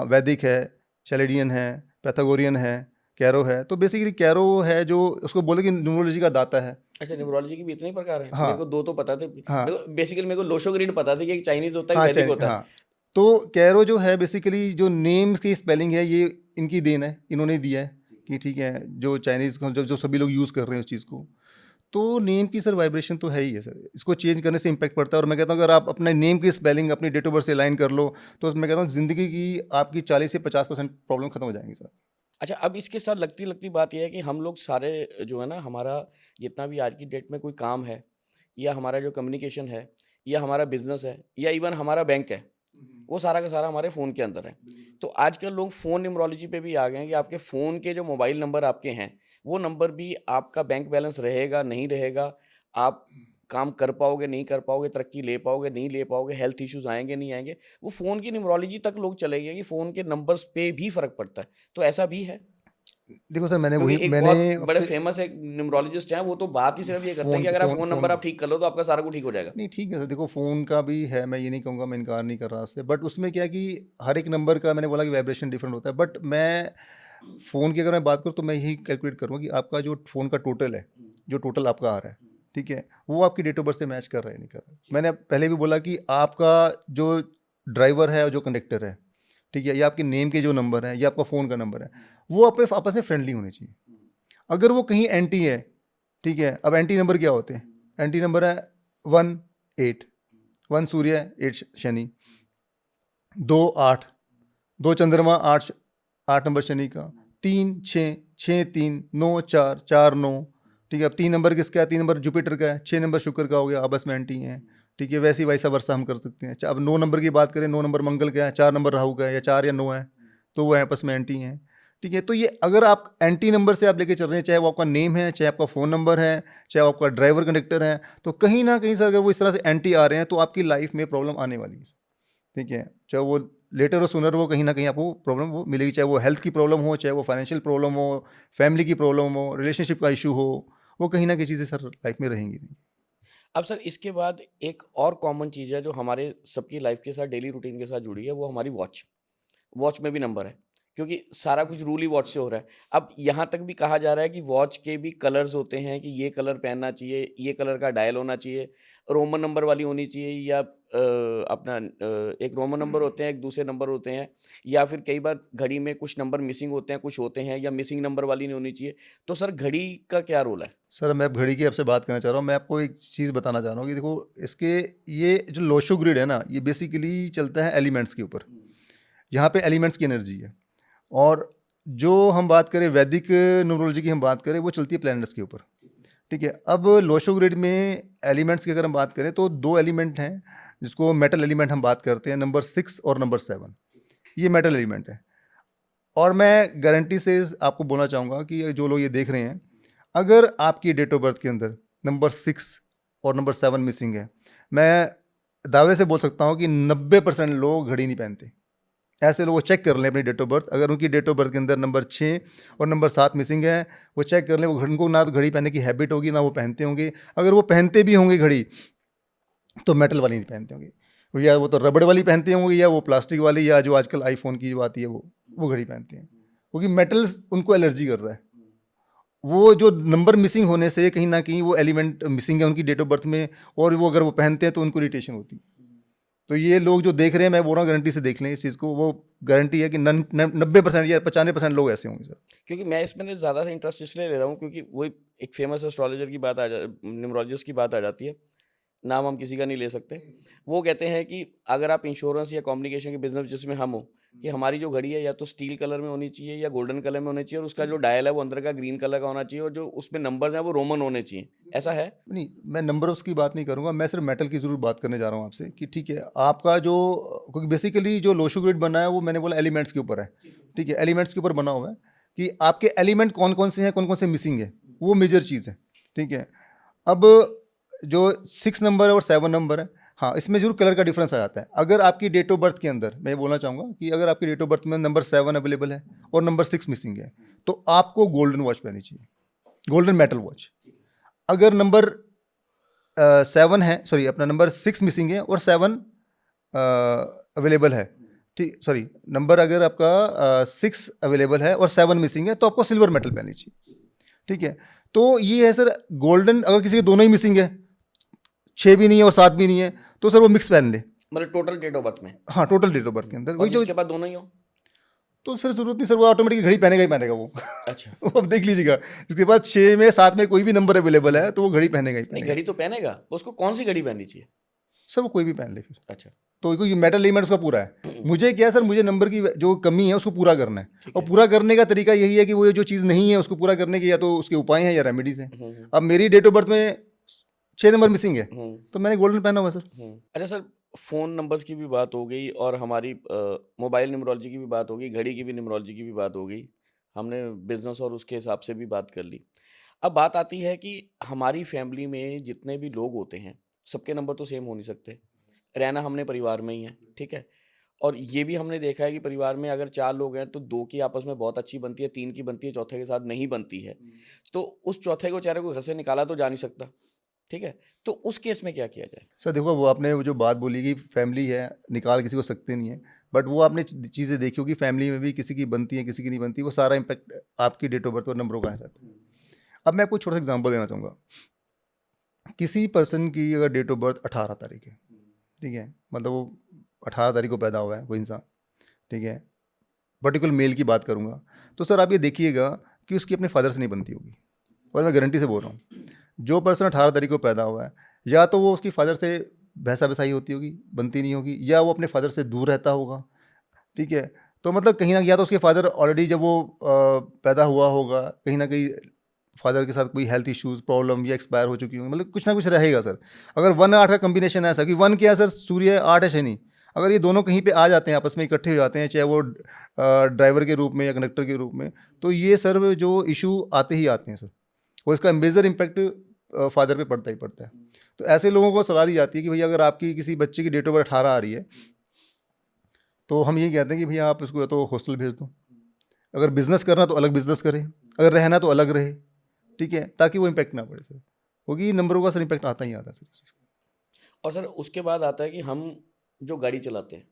वैदिक है, चैलेडियन है, पैथागोरियन है, कैरो है। तो बेसिकली कैरो है जो उसको बोले कि न्यूमरोलॉजी का दाता है। अच्छा, न्यूमरोलॉजी के भी इतने ही प्रकार हैं? हाँ मेरे को 2 तो पता थे। हाँ बेसिकली मेरे को लोशो ग्रीड पता था कि एक चाइनीज़ होता है, एक हाँ वैदिक चाइनीज होता है। हाँ। तो कैरो जो है बेसिकली जो नेम्स की स्पेलिंग है, ये इनकी देन है, इन्होंने दिया है कि ठीक है, जो चाइनीज़ को जो जो सभी लोग यूज़ कर रहे हैं उस चीज़ को। तो नेम की सर वाइब्रेशन तो है ही है सर, इसको चेंज करने से इम्पैक्ट पड़ता है। और मैं कहता हूँ अगर आप अपने नेम की स्पेलिंग अपनी डेट ऑफ बर्थ से अलाइन कर लो, तो मैं कहता हूँ ज़िंदगी की आपकी 40 से 50% प्रॉब्लम खत्म हो जाएंगी सर। अच्छा, अब इसके साथ लगती-लगती बात ये है कि हम लोग सारे जो है ना, हमारा जितना भी आज की डेट में कोई काम है, या हमारा जो कम्युनिकेशन है, या हमारा बिज़नेस है, या इवन हमारा बैंक है, वो सारा का सारा हमारे फ़ोन के अंदर है। तो आजकल लोग फ़ोन न्यूमरोलॉजी पे भी आ गए हैं कि आपके फ़ोन के जो मोबाइल नंबर आपके हैं, वो नंबर भी आपका बैंक बैलेंस रहेगा, नहीं रहेगा, आप काम कर पाओगे, नहीं कर पाओगे, तरक्की ले पाओगे, नहीं ले पाओगे, हेल्थ इश्यूज़ आएँगे, नहीं आएँगे। वो फ़ोन की न्यूमरोलॉजी तक लोग चले गए कि फ़ोन के नंबर्स पे भी फ़र्क पड़ता है। तो ऐसा भी है? देखो सर, क्योंकि एक मैंने बहुत बड़े आपसे फेमस एक न्यूमरोलॉजिस्ट हैं, वो तो बात ही सिर्फ ये करते हैं फ़ोन कि अगर आप फ़ोन फ़ोन फ़ोन नंबर आप ठीक कर लो, तो आपका सारा कुछ ठीक हो जाएगा। नहीं ठीक है सर, देखो फ़ोन का भी है, मैं ये नहीं कहूँगा, मैं इनकार नहीं कर रहा उससे, बट उसमें क्या है कि हर एक नंबर का मैंने बोला कि वाइब्रेशन डिफरेंट होता है। बट मैं फ़ोन की अगर मैं बात करूँ तो मैं यही कैलकुलेट करूँगा कि आपका जो फ़ोन का टोटल है, जो टोटल आपका आ रहा है, ठीक है, वो आपकी डेट ऑफ बर्थ से मैच कर रहा है नहीं कर रहा है। मैंने पहले भी बोला कि आपका जो ड्राइवर है और जो कंडक्टर है, ठीक है, या आपके नेम के जो नंबर है या आपका फ़ोन का नंबर है, वो अपने आपस में फ्रेंडली होने चाहिए। अगर वो कहीं एंटी है, ठीक है, अब एंटी नंबर क्या होते हैं? एंटी नंबर है 1 8, 1 सूर्य 8 शनि, 2 8, 2 चंद्रमा 8, 8 नंबर शनि का, 3 6, 6 3, 9 4, 4 9, ठीक है। अब 3 नंबर किसका है? 3 नंबर जुपिटर का है, 6 नंबर शुक्र का हो गया, आपस में एंटी हैं, ठीक है। वैसे ही वैसा वर्षा हम कर सकते हैं। अब 9 नंबर की बात करें, 9 नंबर मंगल का है, 4 नंबर राहु का है, या 4 या 9 है, तो वो आपस में एंटी हैं, ठीक है। तो ये अगर आप एंटी नंबर से आप लेके चल रहे हैं, चाहे वो आपका नेम है, चाहे आपका फ़ोन नंबर है, चाहे वो आपका ड्राइवर कंडक्टर है, तो कहीं ना कहीं से अगर वो इस तरह से एंटी आ रहे हैं तो आपकी लाइफ में प्रॉब्लम आने वाली है, ठीक है। चाहे वो लेटर और सुनर, वो कहीं ना कहीं आपको प्रॉब्लम वो मिलेगी, चाहे वो हेल्थ की प्रॉब्लम हो, चाहे वो फाइनेंशियल प्रॉब्लम हो, फैमिली की प्रॉब्लम हो, रिलेशनशिप का इशू हो, वो कहीं ना कहीं चीज़ें सर लाइफ में रहेंगी नहीं। अब सर, इसके बाद एक और कॉमन चीज़ है जो हमारे सबकी लाइफ के साथ, डेली रूटीन के साथ जुड़ी है, वो हमारी वॉच। वॉच में भी नंबर है, क्योंकि सारा कुछ रूल ही वॉच से हो रहा है। अब यहाँ तक भी कहा जा रहा है कि वॉच के भी कलर्स होते हैं कि ये कलर पहनना चाहिए, ये कलर का डायल होना चाहिए, रोमन नंबर वाली होनी चाहिए, या अपना एक रोमन नंबर होते हैं, एक दूसरे नंबर होते हैं, या फिर कई बार घड़ी में कुछ नंबर मिसिंग होते हैं, कुछ होते हैं, या मिसिंग नंबर वाली नहीं होनी चाहिए। तो सर, घड़ी का क्या रोल है? सर मैं अब घड़ी की आपसे बात करना चाह रहा हूँ। मैं आपको एक चीज़ बताना चाह रहा हूँ कि देखो, इसके ये जो लोशो ग्रिड है ना, ये बेसिकली चलता है एलिमेंट्स के ऊपर। यहाँ पे एलिमेंट्स की एनर्जी है। और जो हम बात करें वैदिक न्यूमरोलॉजी की हम बात करें, वो चलती है प्लैनेट्स के ऊपर, ठीक है। अब लोशो ग्रिड में एलिमेंट्स की अगर हम बात करें तो 2 एलिमेंट हैं, जिसको मेटल एलिमेंट हम बात करते हैं, नंबर 6 और नंबर 7। ये मेटल एलिमेंट है। और मैं गारंटी से आपको बोलना चाहूँगा कि जो लोग ये देख रहे हैं, अगर आपकी डेट ऑफ बर्थ के अंदर नंबर 6 और नंबर 7 मिसिंग है, मैं दावे से बोल सकता हूँ कि 90% लोग घड़ी नहीं पहनते। ऐसे लोग चेक कर लें अपनी डेट ऑफ बर्थ, अगर उनकी डेट ऑफ बर्थ के अंदर नंबर 6 और नंबर 7 मिसिंग है, वो चेक कर लें। वो उनको ना तो घड़ी पहनने की हैबिट होगी, ना वो पहनते होंगे। अगर वो पहनते भी होंगे घड़ी, तो मेटल वाली नहीं पहनते होंगे, या वो तो रबड़ वाली पहनते होंगे, या वो प्लास्टिक वाली, या जो आजकल आईफोन की जो आती है वो घड़ी पहनते हैं, क्योंकि मेटल्स उनको एलर्जी करता है। वो जो नंबर मिसिंग होने से कहीं ना कहीं वो एलिमेंट मिसिंग है उनकी डेट ऑफ बर्थ में, और वो अगर वो पहनते हैं तो उनको इरिटेशन होती है। तो ये लोग जो देख रहे हैं, मैं बोल रहा हूँ गारंटी से देख लें इस चीज़ को, वो गारंटी है कि 90% या 95% लोग ऐसे होंगे सर। क्योंकि मैं इसमें ना ज़्यादा इंटरेस्ट इसलिए ले रहा हूँ क्योंकि वही एक फेमस एस्ट्रोलॉजर की बात न्यूमरोलॉजिस्ट की बात आ जाती है, नाम हम किसी का नहीं ले सकते। वो कहते हैं कि अगर आप इंश्योरेंस या कम्युनिकेशन के बिजनेस जिसमें हम हो, कि हमारी जो घड़ी है या तो स्टील कलर में होनी चाहिए या गोल्डन कलर में होनी चाहिए, और उसका जो डायल है वो अंदर का ग्रीन कलर का होना चाहिए, और जो उसमें नंबर्स हैं वो रोमन होने चाहिए। ऐसा है? नहीं, मैं नंबर उसकी बात नहीं करूंगा, मैं सिर्फ मेटल की ज़रूर बात करने जा रहा हूँ आपसे कि ठीक है आपका जो, क्योंकि बेसिकली जो लोशो ग्रिड बना है वो मैंने बोला एलिमेंट्स के ऊपर है। ठीक है, एलिमेंट्स के ऊपर बना हुआ है कि आपके एलिमेंट कौन कौन से हैं, कौन कौन से मिसिंग है, वो मेजर चीज़ है। ठीक है, अब जो 6 नंबर और 7 नंबर है, हाँ इसमें जरूर कलर का डिफरेंस आ जाता है। अगर आपकी डेट ऑफ बर्थ के अंदर, मैं बोलना चाहूँगा कि अगर आपकी डेट ऑफ बर्थ में नंबर 7 अवेलेबल है और नंबर 6 मिसिंग है, तो आपको गोल्डन वॉच पहननी चाहिए, गोल्डन मेटल वॉच। अगर नंबर 7 है, सॉरी अपना नंबर 6 मिसिंग है और 7 अवेलेबल है, ठीक, सॉरी नंबर अगर आपका 6 अवेलेबल है और 7 मिसिंग है, तो आपको सिल्वर मेटल पहननी चाहिए। ठीक है, तो ये है सर गोल्डन। अगर किसी के दोनों ही मिसिंग है, 6 भी नहीं है और 7 भी नहीं है, तो सर वो मिक्स पहन ले। मतलब टोटल डेट ऑफ बर्थ में? हाँ, टोटल डेट ऑफ बर्थ के अंदर और वही जो, जिसके पास दोनों ही हो? तो फिर जरूरत नहीं सर, वो ऑटोमेटिक घड़ी पहनेगा ही पहनेगा वो। अच्छा। वो अब देख लीजिएगा, इसके बाद 6 में 7 में कोई भी नंबर अवेलेबल है तो वो घड़ी पहनेगा ही नहीं, पहनेगा। घड़ी तो पहनेगा, उसको कौन सी घड़ी पहननी चाहिए? सर वो कोई भी पहन ले फिर, अच्छा। तो क्योंकि मेटल एलिमेंट उसका पूरा है। मुझे क्या है सर, मुझे नंबर की जो कमी है उसको पूरा करना है, और पूरा करने का तरीका यही है कि वो जो चीज़ नहीं है उसको पूरा करने के या तो उसके उपाय हैं या रेमेडीज हैं। अब मेरी डेट ऑफ बर्थ में 6 नंबर मिसिंग है, तो मैंने गोल्डन पहना हुआ सर। अच्छा सर, फ़ोन नंबर्स की भी बात हो गई और हमारी मोबाइल न्यूमरोलॉजी की भी बात हो गई, घड़ी की भी न्यूमरोलॉजी की भी बात हो गई। हमने बिज़नेस और उसके हिसाब से भी बात कर ली। अब बात आती है कि हमारी फैमिली में जितने भी लोग होते हैं, सबके नंबर तो सेम हो नहीं सकते। रहना हमने परिवार में ही है, ठीक है? और ये भी हमने देखा है कि परिवार में अगर 4 लोग हैं, तो 2 की आपस में बहुत अच्छी बनती है, 3 की बनती है, चौथे के साथ नहीं बनती है। तो उस चौथे को बेचारे को घर से निकाला तो जा नहीं सकता, ठीक है? तो उस केस में क्या किया जाए? सर देखो, वो आपने वो जो बात बोली कि फैमिली है, निकाल किसी को सकते नहीं है, बट वो आपने चीज़ें देखी होगी, फैमिली में भी किसी की बनती है किसी की नहीं बनती, वो सारा इम्पैक्ट आपकी डेट ऑफ बर्थ और नंबरों का रहता है। अब मैं आपको छोटा सा एग्जांपल देना चाहूँगा। किसी पर्सन की अगर डेट ऑफ बर्थ 18 तारीख है, ठीक है, मतलब वो 18 तारीख को पैदा हुआ है कोई इंसान, ठीक है, पर्टिकुलर मेल की बात करूँगा, तो सर आप ये देखिएगा कि उसकी अपने फादर से नहीं बनती होगी। और मैं गारंटी से बोल रहा हूँ, जो पर्सन 18 तारीख को पैदा हुआ है, या तो वो उसकी फादर से भैंसा वैसाई होती होगी, बनती नहीं होगी, या वो अपने फादर से दूर रहता होगा। ठीक है, तो मतलब कहीं ना, या तो उसके फादर ऑलरेडी जब वो पैदा हुआ होगा, कहीं ना कहीं फादर के साथ कोई हेल्थ इश्यूज प्रॉब्लम या एक्सपायर हो चुकी होंगी, मतलब कुछ ना कुछ रहेगा सर। अगर 1-8 का कम्बिनेशन है ऐसा कि 1 क्या है सर, सूर्य 8 है शनि, अगर ये दोनों कहीं पे आ जाते हैं, आपस में इकट्ठे हो जाते हैं, चाहे वो ड्राइवर के रूप में या कंडक्टर के रूप में, तो ये सर जो इशू आते ही आते हैं सर, और इसका मेजर इम्पैक्ट फादर पे पड़ता ही पड़ता है। तो ऐसे लोगों को सलाह दी जाती है कि भैया अगर आपकी किसी बच्चे की डेट ऑफ बर्थ 18 आ रही है, तो हम ये कहते हैं कि भैया आप इसको या तो हॉस्टल भेज दो, अगर बिजनेस करना तो अलग बिजनेस करे, अगर रहना तो अलग रहे, ठीक है, ताकि वो इम्पैक्ट ना पड़े सर, क्योंकि नंबरों का सर इम्पैक्ट आता ही आता है सर। और सर उसके बाद आता है कि हम जो गाड़ी चलाते हैं,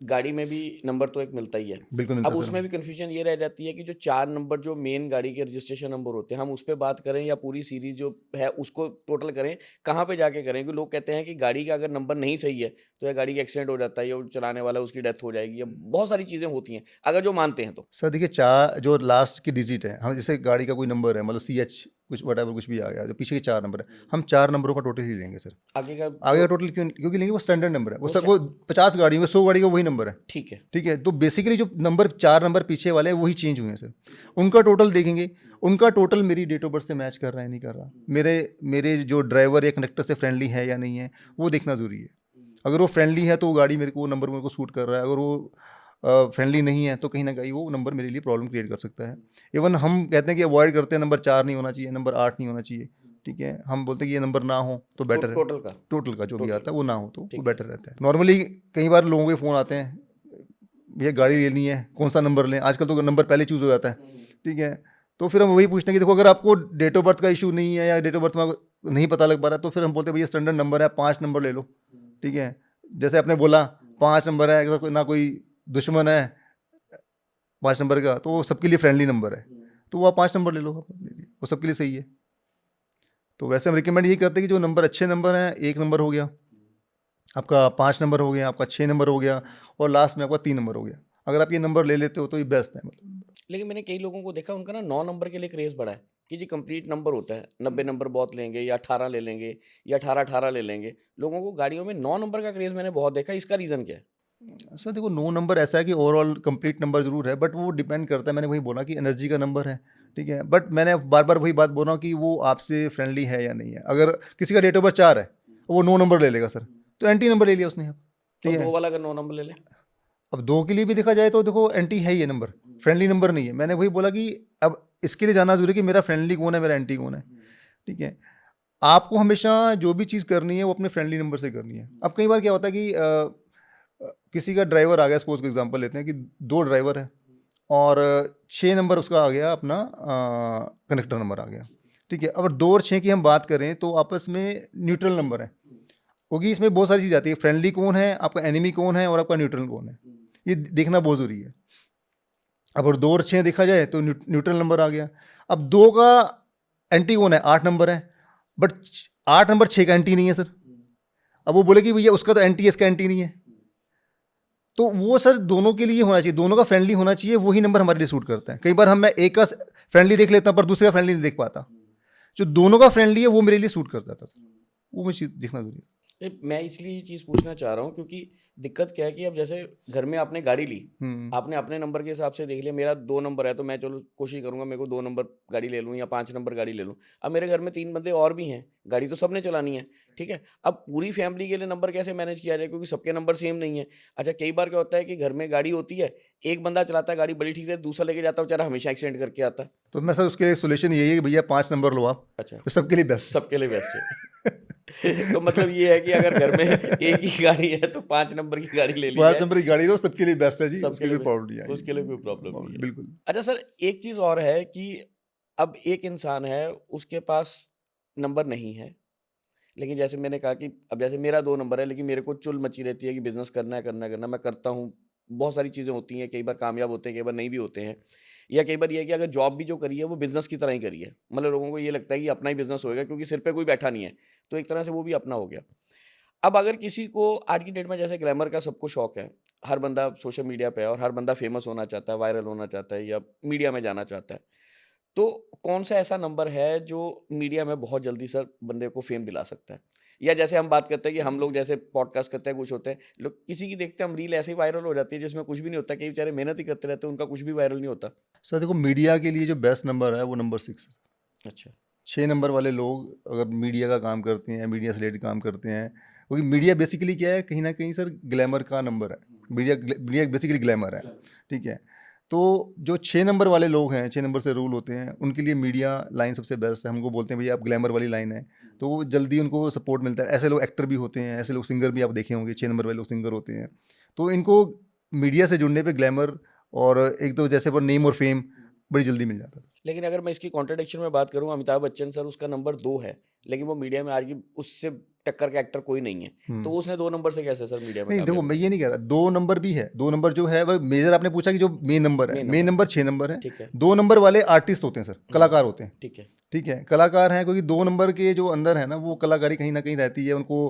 गाड़ी में भी नंबर तो एक मिलता ही है। बिल्कुल मिलता अब है सर। उसमें भी कन्फ्यूजन ये रह जाती है कि जो 4 नंबर जो मेन गाड़ी के रजिस्ट्रेशन नंबर होते हैं, हम उस पे बात करें या पूरी सीरीज जो है उसको टोटल करें, कहाँ पे जाके करें? क्योंकि लोग कहते हैं कि गाड़ी का अगर नंबर नहीं सही है, तो या गाड़ी का एक्सीडेंट हो जाता है, या चलाने वाला उसकी डेथ हो जाएगी, या बहुत सारी चीज़ें होती हैं, अगर जो मानते हैं तो। सर देखिए, चार जो लास्ट की डिजिट है, हम जैसे गाड़ी का कोई नंबर है, मतलब CH कुछ वट कुछ भी आ गया, जो पीछे के 4 नंबर है, हम 4 नंबरों का टोटल ही लेंगे सर। आगे का आगे का टोटल क्यों, क्योंकि लेंगे वो स्टैंडर्ड नंबर है, वो सब वो 50 गाड़ी में 100 गाड़ी का वही नंबर है। ठीक है। ठीक है, तो बेसिकली जो नंबर 4 नंबर पीछे वाले हैं वही चेंज हुए हैं सर, उनका टोटल देखेंगे, उनका टोटल मेरी डेट ऑफ बर्थ से मैच कर रहा है नहीं कर रहा, मेरे जो ड्राइवर या कंडक्टर से फ्रेंडली है या नहीं है, वो देखना ज़रूरी है। अगर वो फ्रेंडली है तो वो गाड़ी मेरे को, वो नंबर मेरे को सूट कर रहा है, अगर वो फ्रेंडली नहीं है तो कहीं ना कहीं वो नंबर मेरे लिए प्रॉब्लम क्रिएट कर सकता है। इवन हम कहते हैं कि अवॉइड करते हैं, नंबर 4 नहीं होना चाहिए, नंबर 8 नहीं होना चाहिए, ठीक है, हम बोलते हैं कि ये नंबर ना हो तो बेटर है, टोटल का टोटल का जो भी टोटल आता है वो ना हो तो वो ठीक है। बेटर रहता है। नॉर्मली कई बार लोगों के फ़ोन आते हैं, भैया गाड़ी लेनी है, कौन सा नंबर लें, आजकल तो नंबर पहले चूज़ हो जाता है, ठीक है। तो फिर हम वही पूछते हैं कि देखो अगर आपको डेट ऑफ बर्थ का इशू नहीं है या डेट ऑफ बर्थ में नहीं पता लग पा रहा, तो फिर हम बोलते हैं भैया स्टैंडर्ड नंबर है, 5 नंबर ले लो, ठीक है। जैसे आपने बोला 5 नंबर है, अगर ना कोई दुश्मन है 5 नंबर का, तो वो सबके लिए फ्रेंडली नंबर है, तो वो आप 5 नंबर ले लो, आप अपने लिए, वो सबके लिए सही है। तो वैसे हम रिकमेंड यही करते हैं कि जो नंबर अच्छे नंबर हैं, 1 नंबर हो गया आपका, 5 नंबर हो गया आपका, 6 नंबर हो गया, और लास्ट में आपका 3 नंबर हो गया। अगर आप ये नंबर ले लेते हो तो ये बेस्ट है मतलब। लेकिन मैंने कई लोगों को देखा उनका ना 9 नंबर के लिए क्रेज़ बढ़ा है कि जी कंप्लीट नंबर होता है, 90 नंबर बहुत लेंगे या 18 ले लेंगे या 18-18 ले लेंगे। लोगों को गाड़ियों में 9 नंबर का क्रेज़ मैंने बहुत देखा, इसका रीज़न क्या है? सर देखो 9 नंबर ऐसा है कि ओवरऑल कंप्लीट नंबर ज़रूर है, बट वो डिपेंड करता है, मैंने वही बोला कि एनर्जी का नंबर है, ठीक है। बट मैंने बार बार वही बात बोला कि वो आपसे फ्रेंडली है या नहीं है। अगर किसी का डेट ऑफ बर्थ 4 है, वो 9 नंबर ले लेगा सर, तो एंटी नंबर ले लिया उसने, और ठीक 2 है। वाला अगर 9 नंबर ले ले? अब 2 के लिए भी देखा जाए तो देखो एंटी है ये नंबर, फ्रेंडली नंबर नहीं है। मैंने वही बोला कि अब इसके लिए जानना जरूरी है कि मेरा फ्रेंडली कौन है, मेरा एंटी कौन है, ठीक है। आपको हमेशा जो भी चीज़ करनी है वो अपने फ्रेंडली नंबर से करनी है। अब कई बार क्या होता है कि किसी का ड्राइवर आ गया, सपोज का एग्जांपल लेते हैं कि 2 ड्राइवर है और 6 नंबर उसका आ गया अपना, कनेक्टर नंबर आ गया, ठीक है। अब 2 और 6 की हम बात करें तो आपस में न्यूट्रल नंबर है, क्योंकि इसमें बहुत सारी चीज़ आती है, फ्रेंडली कौन है, आपका एनिमी कौन है, और आपका न्यूट्रल कौन है, ये देखना बहुत ज़रूरी है। अब अगर 2 और 6 देखा जाए तो न्यूट्रल नंबर आ गया। अब 2 का एंटी कौन है, 8 नंबर है, बट 8 नंबर 6 का एंटी नहीं है सर। अब वो बोले कि भैया उसका तो एंटी है, इसका एंटी नहीं है, तो वो सर दोनों के लिए होना चाहिए, दोनों का फ्रेंडली होना चाहिए, वही नंबर हमारे लिए सूट करता है। कई बार मैं एक का फ्रेंडली देख लेता पर दूसरे का फ्रेंडली नहीं देख पाता, जो दोनों का फ्रेंडली है वो मेरे लिए सूट करता था सर, वो मुझे चीज़ देखना जरूरी है। मैं इसलिए ये चीज़ पूछना चाह रहा हूँ क्योंकि दिक्कत क्या है कि अब जैसे घर में आपने गाड़ी ली, आपने अपने नंबर के हिसाब से देख लिया मेरा 2 नंबर है तो मैं चलो कोशिश करूंगा मेरे को 2 नंबर गाड़ी ले लूँ या 5 नंबर गाड़ी ले लूँ। अब मेरे घर में 3 बंदे और भी हैं, गाड़ी तो सबने चलानी है, ठीक है। अब पूरी फैमिली के लिए नंबर कैसे मैनेज किया जाए क्योंकि सबके नंबर सेम नहीं है। अच्छा कई बार क्या होता है कि घर में गाड़ी होती है, एक बंदा चलाता है गाड़ी बड़ी ठीक है, दूसरा लेके जाता है बेचारा हमेशा एक्सीडेंट करके आता है। तो मैं सर उसके सोल्यूशन यही है कि भैया 5 नंबर लो आप, अच्छा, तो सबके लिए बेस्ट है। सबके लिए बेस्ट है। तो मतलब ये है कि अगर घर में एक ही गाड़ी है तो 5 नंबर की गाड़ी ले ली 5 जाए, नंबर की गाड़ी लो, सबके लिए बेस्ट है जी, सबके उसकी लिए कोई प्रॉब्लम नहीं उसके लिए कोई प्रॉब्लम नहीं आएगी, है। बिल्कुल। अच्छा सर, एक चीज़ और है कि अब एक इंसान है, उसके पास नंबर नहीं है, लेकिन जैसे मैंने कहा कि अब जैसे मेरा 2 नंबर है, लेकिन मेरे को चुल मची रहती है कि बिज़नेस करना है, करना है, करना है, मैं करता हूँ। बहुत सारी चीज़ें होती हैं, कई बार कामयाब होते हैं, कई बार नहीं भी होते हैं। या कई बार ये है कि अगर जॉब भी जो करी है, वो बिज़नेस की तरह ही करी है। मतलब लोगों को ये लगता है कि अपना ही बिज़नेस होएगा क्योंकि सिर पे कोई बैठा नहीं है, तो एक तरह से वो भी अपना हो गया। अब अगर किसी को आज की डेट में जैसे ग्लैमर का सबको शौक है, हर बंदा सोशल मीडिया पे है और हर बंदा फेमस होना चाहता है, वायरल होना चाहता है या मीडिया में जाना चाहता है। तो कौन सा ऐसा नंबर है जो मीडिया में बहुत जल्दी सर बंदे को फेम दिला सकता है? या जैसे हम बात करते हैं कि हम लोग जैसे पॉडकास्ट करते हैं, कुछ होते हैं, लोग किसी की देखते हैं हम रील ऐसे ही वायरल हो जाती है जिसमें कुछ भी नहीं होता, कई बेचारे मेहनत ही करते रहते हैं, उनका कुछ भी वायरल नहीं होता। सर देखो मीडिया के लिए जो बेस्ट नंबर है वो नंबर 6 है। अच्छा। 6 नंबर वाले लोग अगर मीडिया का काम करते हैं, मीडिया से रिलेटेड काम करते हैं, क्योंकि मीडिया बेसिकली क्या है, कहीं ना कहीं सर ग्लैमर का नंबर है। मीडिया बेसिकली ग्लैमर है, ठीक है। तो जो 6 नंबर वाले लोग हैं, 6 नंबर से रूल होते हैं, उनके लिए मीडिया लाइन सबसे बेस्ट है। हमको बोलते हैं भैया आप ग्लैमर वाली लाइन है, तो वो जल्दी उनको सपोर्ट मिलता है। ऐसे लोग एक्टर भी होते हैं, ऐसे लोग सिंगर भी आप देखे होंगे, 6 नंबर वाले लोग सिंगर होते हैं। तो इनको मीडिया से जुड़ने पे ग्लैमर और एक तो जैसे पर नेम और फेम बड़ी जल्दी मिल जाता है। लेकिन अगर मैं इसकी कॉन्ट्रडिक्शन में बात करूँ, अमिताभ बच्चन सर उसका नंबर 2 है, लेकिन वो मीडिया में आज की उससे टक्कर का एक्टर कोई नहीं है। तो उसने 2 नंबर से कैसे सर मीडिया में नहीं देखो कामयाब मैं हुआ? ये नहीं कह रहा, 2 नंबर भी है, 2 नंबर जो है वो मेजर आपने पूछा कि जो मेन नंबर है, main main number, number 6 number है। ठीक है। 2 नंबर वाले आर्टिस्ट होते हैं सर, कलाकार होते हैं, ठीक है। ठीक है, कलाकार हैं, क्योंकि 2 नंबर के जो अंदर है ना वो कलाकारी कहीं ना कहीं रहती है, उनको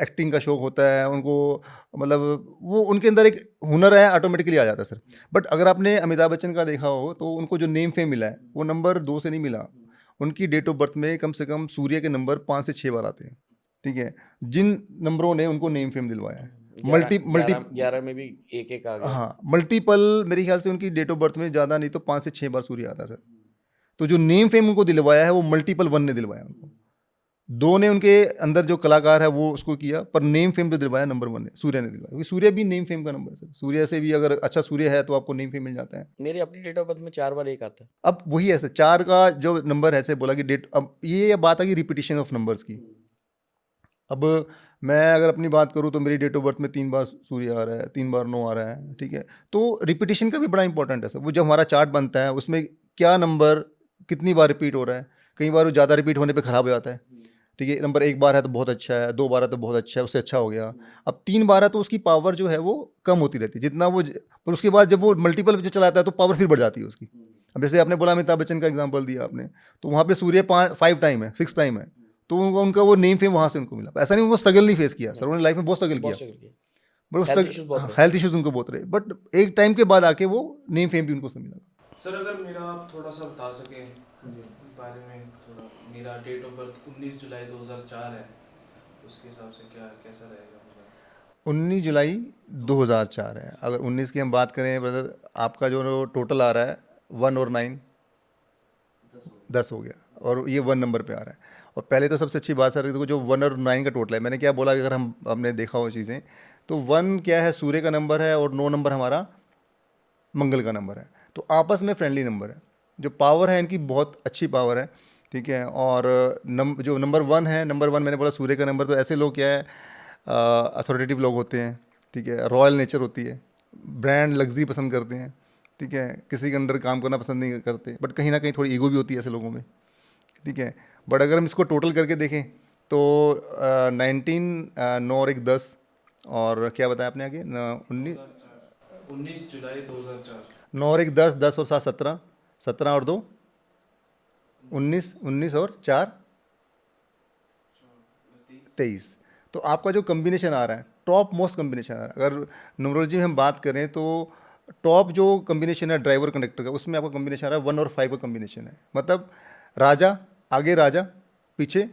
एक्टिंग का शौक होता है, उनको मतलब वो उनके अंदर एक हुनर है, ऑटोमेटिकली आ जाता है सर। बट अगर आपने अमिताभ बच्चन का देखा हो तो उनको जो नेम फेम मिला है वो नंबर 2 से नहीं मिला। उनकी डेट ऑफ बर्थ में कम से कम सूर्य के नंबर 5 से 6 बार आते हैं, ठीक है, जिन नंबरों ने उनको नेम फेम दिलवाया है। 11 मल्टी मल्टी 11 11 में भी 1-1 आ गया। हाँ, मल्टीपल मेरे ख्याल से उनकी डेट ऑफ बर्थ में ज़्यादा नहीं तो 5 से 6 बार सूर्य आता है सर। तो जो नेम फेम उनको दिलवाया है वो मल्टीपल 1 ने दिलवाया उनको। 2 ने उनके अंदर जो कलाकार है वो उसको किया, पर नेम फेम जो दिलवाया नंबर 1 ने, सूर्य ने दिलवाया, क्योंकि सूर्य भी नेम फेम का नंबर है सर। सूर्य से भी अगर अच्छा सूर्य है तो आपको नेम फेम मिल जाता है। मेरी अपनी डेट ऑफ बर्थ में 4 बार 1 आता है। अब वही ऐसे 4 का जो नंबर है, ऐसे बोला कि डेट, अब ये बात आ गई रिपीटिशन ऑफ नंबर्स की। अब मैं अगर अपनी बात करूँ तो मेरी डेट ऑफ बर्थ में 3 बार सूर्य आ रहा है, 3 बार 9 आ रहा है, ठीक है। तो रिपीटिशन का भी बड़ा इंपॉर्टेंट है सर। वो जब हमारा चार्ट बनता है उसमें क्या नंबर कितनी बार रिपीट हो रहा है। कई बार वो ज़्यादा रिपीट होने पे ख़राब हो जाता है, ठीक है। नंबर 1 बार है तो बहुत अच्छा है, 2 बार है तो बहुत अच्छा है, उससे अच्छा हो गया। अब 3 बार है तो उसकी पावर जो है वो कम होती रहती है जितना वो पर उसके बाद जब वो मल्टीपल जो चलाता है तो पावर फिर बढ़ जाती है उसकी। अब जैसे आपने बोला अमिताभ बच्चन का एग्जाम्पल दिया आपने, तो वहाँ पे सूर्य 5 टाइम है, 6 टाइम है, तो उनका वो नेम फेम वहाँ से उनको मिला। ऐसा नहीं उनको स्ट्रगल नहीं फेस किया सर, उन्होंने लाइफ में बहुत स्ट्रगल किया, बहुत स्ट्रगल किया, बट उस हेल्थ इश्यूज बहुत रहे। हेल्थ इश्यूज उनको बहुत रहे, बट एक टाइम के बाद आके वो नेम फेम भी उनको से मिला। सर अगर मेरा आप थोड़ा सा बता सकें बारे में थोड़ा, मेरा डेट ऑफ बर्थ 19 जुलाई 2004 है, उसके हिसाब से क्या कैसा रहेगा मेरा? 19 जुलाई 2004 है। अगर 19 की हम बात करें ब्रदर, आपका जो टोटल आ रहा है 1 और 9 10 हो गया, और ये 1 नंबर पे आ रहा है। और पहले तो सबसे अच्छी बात सर देखो, जो 1 और 9 का टोटल है, मैंने क्या बोला, अगर हम हमने देखा हो चीज़ें, तो 1 क्या है सूर्य का नंबर है और 9 नंबर हमारा मंगल का नंबर है। तो आपस में फ्रेंडली नंबर है, जो पावर है इनकी बहुत अच्छी पावर है, ठीक है। और जो नंबर 1 है, नंबर 1 मैंने बोला सूर्य का नंबर, तो ऐसे लोग क्या है अथॉरिटेटिव लोग होते हैं, ठीक है। रॉयल नेचर होती है, ब्रांड लग्जरी पसंद करते हैं, ठीक है। किसी के अंडर काम करना पसंद नहीं करते, बट कहीं ना कहीं थोड़ी ईगो भी होती है ऐसे लोगों में, ठीक है। बट अगर हम इसको टोटल करके देखें तो 19 9 और 1 10, और क्या बताया आपने आगे 19 जुलाई 2004। 9 और 1 10, 10 और 7 17, 17 और 2 19, 19 और 4 23। तो आपका जो कम्बिनेशन आ रहा है टॉप मोस्ट कम्बिनेशन आ रहा है। अगर न्यूमरोलॉजी में हम बात करें तो टॉप जो कम्बिनेशन है ड्राइवर कंडक्टर का, उसमें आपका कम्बिनेशन आ रहा है 1 और 5 का कम्बिनेशन है। मतलब राजा, आगे राजा, पीछे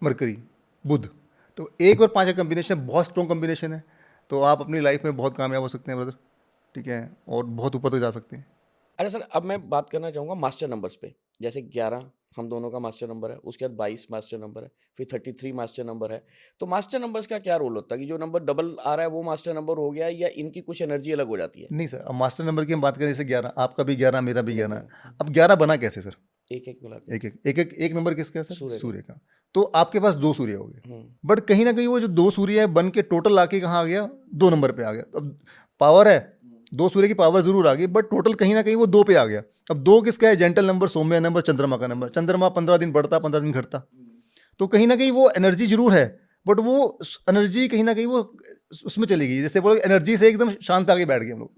मरकरी, बुध। तो 1 और 5 का कम्बिनेशन बहुत स्ट्रॉन्ग कम्बिनेशन है। तो आप अपनी लाइफ में बहुत कामयाब हो सकते हैं ब्रदर, ठीक है, और बहुत ऊपर तक जा सकते हैं। अरे सर, अब मैं बात करना चाहूँगा मास्टर नंबर्स पे। जैसे 11 हम दोनों का मास्टर नंबर है, उसके बाद 22 मास्टर नंबर है, फिर 33 मास्टर नंबर है। तो मास्टर नंबर्स का क्या रोल होता है कि जो नंबर डबल आ रहा है वो मास्टर नंबर हो गया, या इनकी कुछ एनर्जी अलग हो जाती है? नहीं सर, अब मास्टर नंबर की हम बात करें, जैसे 11 आपका भी 11 मेरा भी 11 है। अब 11 बना कैसे सर? एक-एक मिला के। एक नंबर किसका है सर? सूर्य का। सूर्य का। तो आपके पास 2 सूर्य हो गए, हुँ। बट कहीं ना कहीं वो जो 2 सूर्य है बन के टोटल आके कहाँ आ गया? 2 नंबर पे आ गया। अब पावर है, 2 सूर्य की पावर जरूर आ गई, बट टोटल कहीं ना कहीं वो 2 पे आ गया। अब 2 किसका है? जेंटल नंबर, सौम्य नंबर, चंद्रमा का नंबर। चंद्रमा 15 दिन बढ़ता, 15 दिन घटता। तो कहीं ना कहीं वो एनर्जी जरूर है, बट वो एनर्जी कहीं ना कहीं वो उसमें चली गई। जैसे बोलो एनर्जी से एकदम शांत आके बैठ गए हम लोग।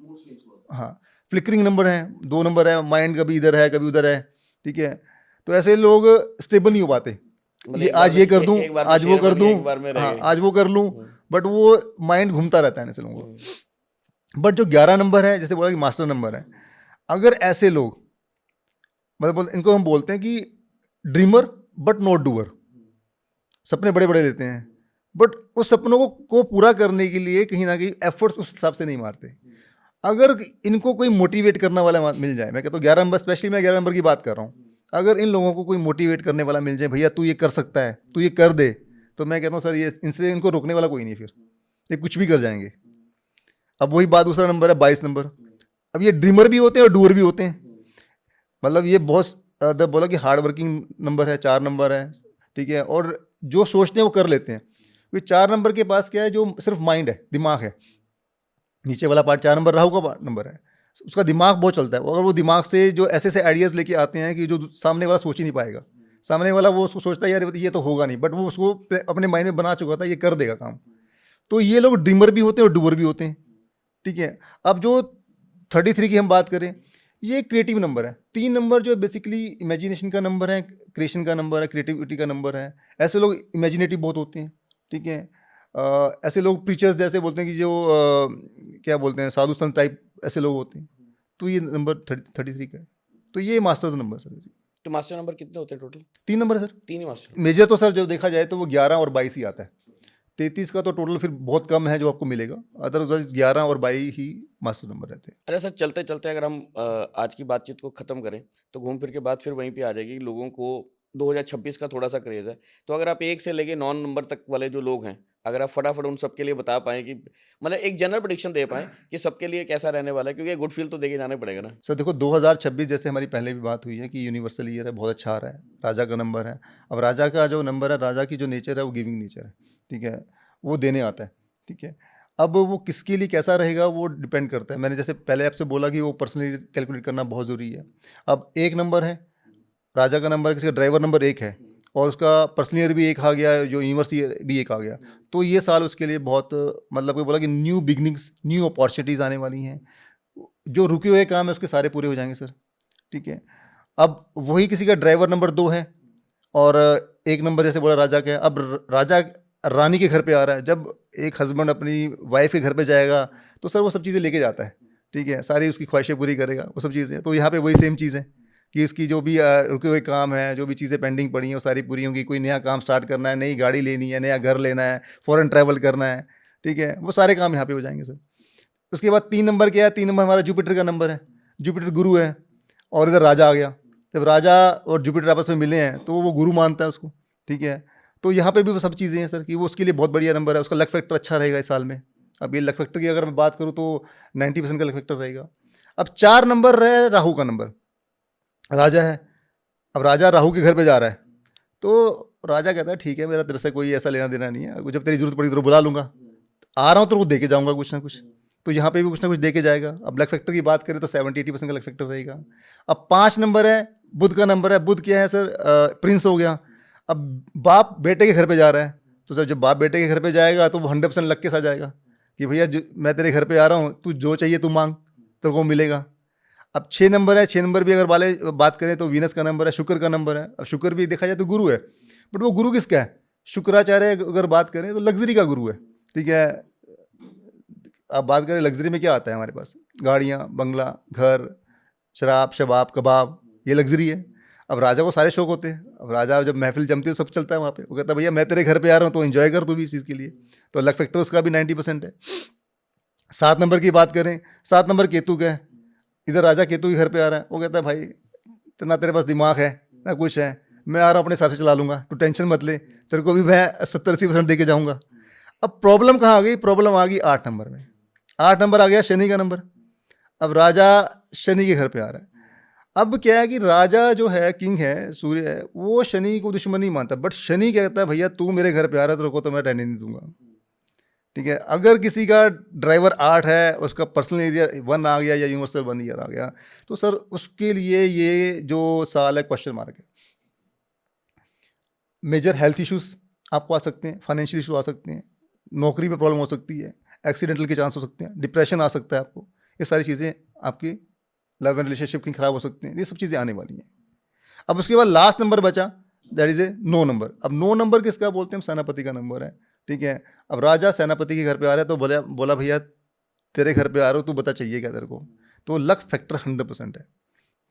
हाँ, फ्लिकरिंग नंबर है, 2 नंबर है, माइंड कभी इधर है कभी उधर है, ठीक है। तो ऐसे लोग स्टेबल नहीं हो पाते। मतलब ये एक बार आज में ये कर दूं, एक बार में आज वो शेर कर बन दूं, गए, एक बार में रह हाँ गए। आज वो कर लूं, बट वो माइंड घूमता रहता है ऐसे लोगों हुँ। को। बट जो 11 नंबर है, जैसे बोला कि मास्टर नंबर है, अगर ऐसे लोग, मतलब इनको हम बोलते हैं कि ड्रीमर बट नॉट डूअर, सपने बड़े बड़े लेते हैं, बट उस सपनों को पूरा करने के लिए कहीं ना कहीं एफर्ट्स उस हिसाब से नहीं मारते। अगर इनको कोई मोटिवेट करने वाला मिल जाए, मैं कहता हूँ 11 नंबर, स्पेशली मैं 11 नंबर की बात कर रहा हूँ, अगर इन लोगों को कोई मोटिवेट करने वाला मिल जाए, भैया तू ये कर सकता है, तू ये कर दे, तो मैं कहता हूँ सर ये इनसे इनको रोकने वाला कोई नहीं, फिर ये कुछ भी कर जाएंगे। अब वही बात, दूसरा नंबर है 22 नंबर। अब ये ड्रीमर भी होते हैं और डूअर भी होते हैं। मतलब ये बहुत बोला कि हार्ड वर्किंग नंबर है, 4 नंबर है, ठीक है, और जो सोचते हैं वो कर लेते हैं। क्योंकि 4 नंबर के पास क्या है, जो सिर्फ माइंड है, दिमाग है, नीचे वाला पार्ट 4 नंबर राहु का नंबर है, उसका दिमाग बहुत चलता है। अगर वो दिमाग से जो ऐसे ऐसे आइडियाज़ लेके आते हैं कि जो सामने वाला सोच ही नहीं पाएगा। सामने वाला वो उसको सोचता है यार ये तो होगा नहीं, बट वो उसको अपने माइंड में बना चुका था ये कर देगा काम। तो ये लोग ड्रीमर भी होते हैं और डूअर भी होते हैं, ठीक है। अब जो 33 की हम बात करें, ये क्रिएटिव नंबर है। 3 नंबर जो है बेसिकली इमेजिनेशन का नंबर है, क्रिएशन का नंबर है, क्रिएटिविटी का नंबर है। ऐसे लोग इमेजिनेटिव बहुत होते हैं, ठीक है। ऐसे लोग प्रीचर्स जैसे बोलते हैं कि जो क्या बोलते हैं, साधु संत टाइप ऐसे लोग होते हैं। तो ये नंबर 33 का है। तो ये मास्टर्स नंबर सर। तो मास्टर नंबर कितने होते हैं टोटल? 3 नंबर है सर। 3 ही मास्टर। मेजर तो सर जो देखा जाए तो वो 11 और 22 ही आता है। 33 का तो टोटल फिर बहुत कम है जो आपको मिलेगा, अदरवाइज 11 और 22 ही मास्टर नंबर रहते हैं। अरे सर, चलते-चलते अगर हम आज की बातचीत को ख़त्म करें, तो घूम फिर के बात फिर वहीं पे आ जाएगी कि लोगों को 2026 का थोड़ा सा क्रेज है, तो अगर आप 1 से लेके 9 नंबर तक वाले जो लोग हैं, अगर आप फटाफट उन सबके लिए बता पाएँ कि मतलब एक जनरल प्रेडिक्शन दे पाएँ कि सबके लिए कैसा रहने वाला है, क्योंकि गुड फील तो देके जाना पड़ेगा ना। सर देखो 2026 जैसे हमारी पहले भी बात हुई है कि यूनिवर्सल ईयर है, बहुत अच्छा आ रहा है, राजा का नंबर है। अब राजा का जो नंबर है, राजा की जो नेचर है वो गिविंग नेचर है, ठीक है, वो देने आता है, ठीक है। अब वो किसके लिए कैसा रहेगा वो डिपेंड करता है। मैंने जैसे पहले आपसे बोला कि वो पर्सनली कैलकुलेट करना बहुत ज़रूरी है। अब एक नंबर है, राजा का नंबर, किसी का ड्राइवर नंबर एक है और उसका पर्सनल ईयर भी एक आ गया, जो यूनिवर्स ईयर भी एक आ गया, तो ये साल उसके लिए बहुत मतलब कि बोला कि न्यू बिगनिंग्स, न्यू अपॉर्चुनिटीज़ आने वाली हैं। जो रुके हुए काम है उसके सारे पूरे हो जाएंगे सर, ठीक है। अब वही किसी का ड्राइवर नंबर 2 है और एक नंबर जैसे बोला राजा का है, अब राजा रानी के घर पे आ रहा है। जब एक हस्बैंड अपनी वाइफ के घर पे जाएगा तो सर वो सब चीज़ें लेके जाता है, ठीक है, सारी उसकी ख्वाहिशें पूरी करेगा, वो सब चीज़ें। तो यहाँ पे वही सेम चीज़ है कि इसकी जो भी रुके हुए काम है, जो भी चीज़ें पेंडिंग पड़ी हैं वो सारी पूरी होंगी। कोई नया काम स्टार्ट करना है, नई गाड़ी लेनी है, नया घर लेना है, फॉरेन ट्रैवल करना है, ठीक है, वो सारे काम यहाँ पे हो जाएंगे सर। उसके बाद 3 नंबर क्या है, 3 नंबर हमारा जुपिटर का नंबर है, जुपिटर गुरु है और इधर राजा आ गया। जब राजा और जुपिटर आपस में मिले हैं तो वो गुरु मानता है उसको, ठीक है। तो यहाँ पे भी वो सब चीज़ें हैं सर कि वो उसके लिए बहुत बढ़िया नंबर है, उसका लक फैक्टर अच्छा रहेगा इस साल में। अब ये लक फैक्टर की अगर मैं बात करूँ तो 90% का लक फैक्टर रहेगा। अब 4 नंबर है राहु का नंबर, राजा है, अब राजा राहु के घर पे जा रहा है, तो राजा कहता है ठीक है, मेरा तेरे से कोई ऐसा लेना देना नहीं है, जब तेरी जरूरत पड़ी तो बुला लूंगा, आ रहा हूँ तो दे के जाऊंगा कुछ ना कुछ। तो यहाँ पे भी कुछ ना कुछ दे के जाएगा। अब लक फैक्टर की बात करें तो 70-80% का लक फैक्टर रहेगा। अब 5 नंबर है, बुध का नंबर है। बुध क्या है सर, प्रिंस हो गया। अब बाप बेटे के घर पे जा रहा है, तो सर जब बाप बेटे के घर पे जाएगा तो वो 100% लक के साथ जाएगा कि भैया मैं तेरे घर पे आ रहा हूँ, तू जो चाहिए तू मांग, तेरे को मिलेगा। अब 6 नंबर है, 6 नंबर भी अगर वाले बात करें तो वीनस का नंबर है, शुक्र का नंबर है। अब शुक्र भी देखा जाए तो गुरु है, बट वो गुरु किसका है, शुक्राचार्य अगर बात करें तो लग्जरी का गुरु है, ठीक है। अब बात करें लग्जरी में क्या आता है हमारे पास, गाड़ियाँ, बंगला, घर, शराब, शबाब, कबाब, ये लग्जरी है। अब राजा को सारे शौक होते हैं। अब राजा जब महफिल जमती है सब चलता है वहाँ पे, वो कहता है भैया मैं तेरे घर पे आ रहा हूँ तो एंजॉय कर तू भी इस चीज़ के लिए। तो लक फैक्टर उसका भी 90% है। 7 नंबर की बात करें, 7 नंबर केतु का है। इधर राजा केतु के घर पे आ रहा है, वो कहता है भाई ना तेरे पास दिमाग है ना कुछ है, मैं आ रहा हूँ अपने हिसाब से चला लूँगा, तू टेंशन मत ले, तेरे को भी मैं 70-80% दे के जाऊँगा। अब प्रॉब्लम कहाँ आ गई, प्रॉब्लम आ गई 8 नंबर में। 8 नंबर आ गया शनि का नंबर। अब राजा शनि के घर पे आ रहा है। अब क्या है कि राजा जो है, किंग है, सूर्य है, वो शनि को दुश्मन नहीं मानता, बट शनि कहता है भैया तू मेरे घर पे आ रहा है तो को तो मैं रहने नहीं दूंगा, ठीक है। अगर किसी का ड्राइवर 8 है, उसका पर्सनल एरिया 1 आ गया या यूनिवर्सल 1 ईयर आ गया, तो सर उसके लिए ये जो साल है क्वेश्चन मार्क है। मेजर हेल्थ इश्यूज आपको आ सकते हैं, फाइनेंशियल इशू आ सकते हैं, नौकरी में प्रॉब्लम हो सकती है, एक्सीडेंटल के चांस हो सकते हैं, डिप्रेशन आ सकता है आपको, ये सारी चीज़ें आपकी लव एंड रिलेशनशिप की खराब हो सकती हैं, ये सब चीज़ें आने वाली हैं। अब उसके बाद लास्ट नंबर बचा, दैट इज ए 9 नंबर। अब 9 नंबर किसका बोलते हैं, हम सेनापति का नंबर है, ठीक है। अब राजा सेनापति के घर पे आ रहा है तो बोला भैया तेरे घर पे आ रहा हूँ, तू बता चाहिए क्या तेरे को। तो लक फैक्टर 100% है,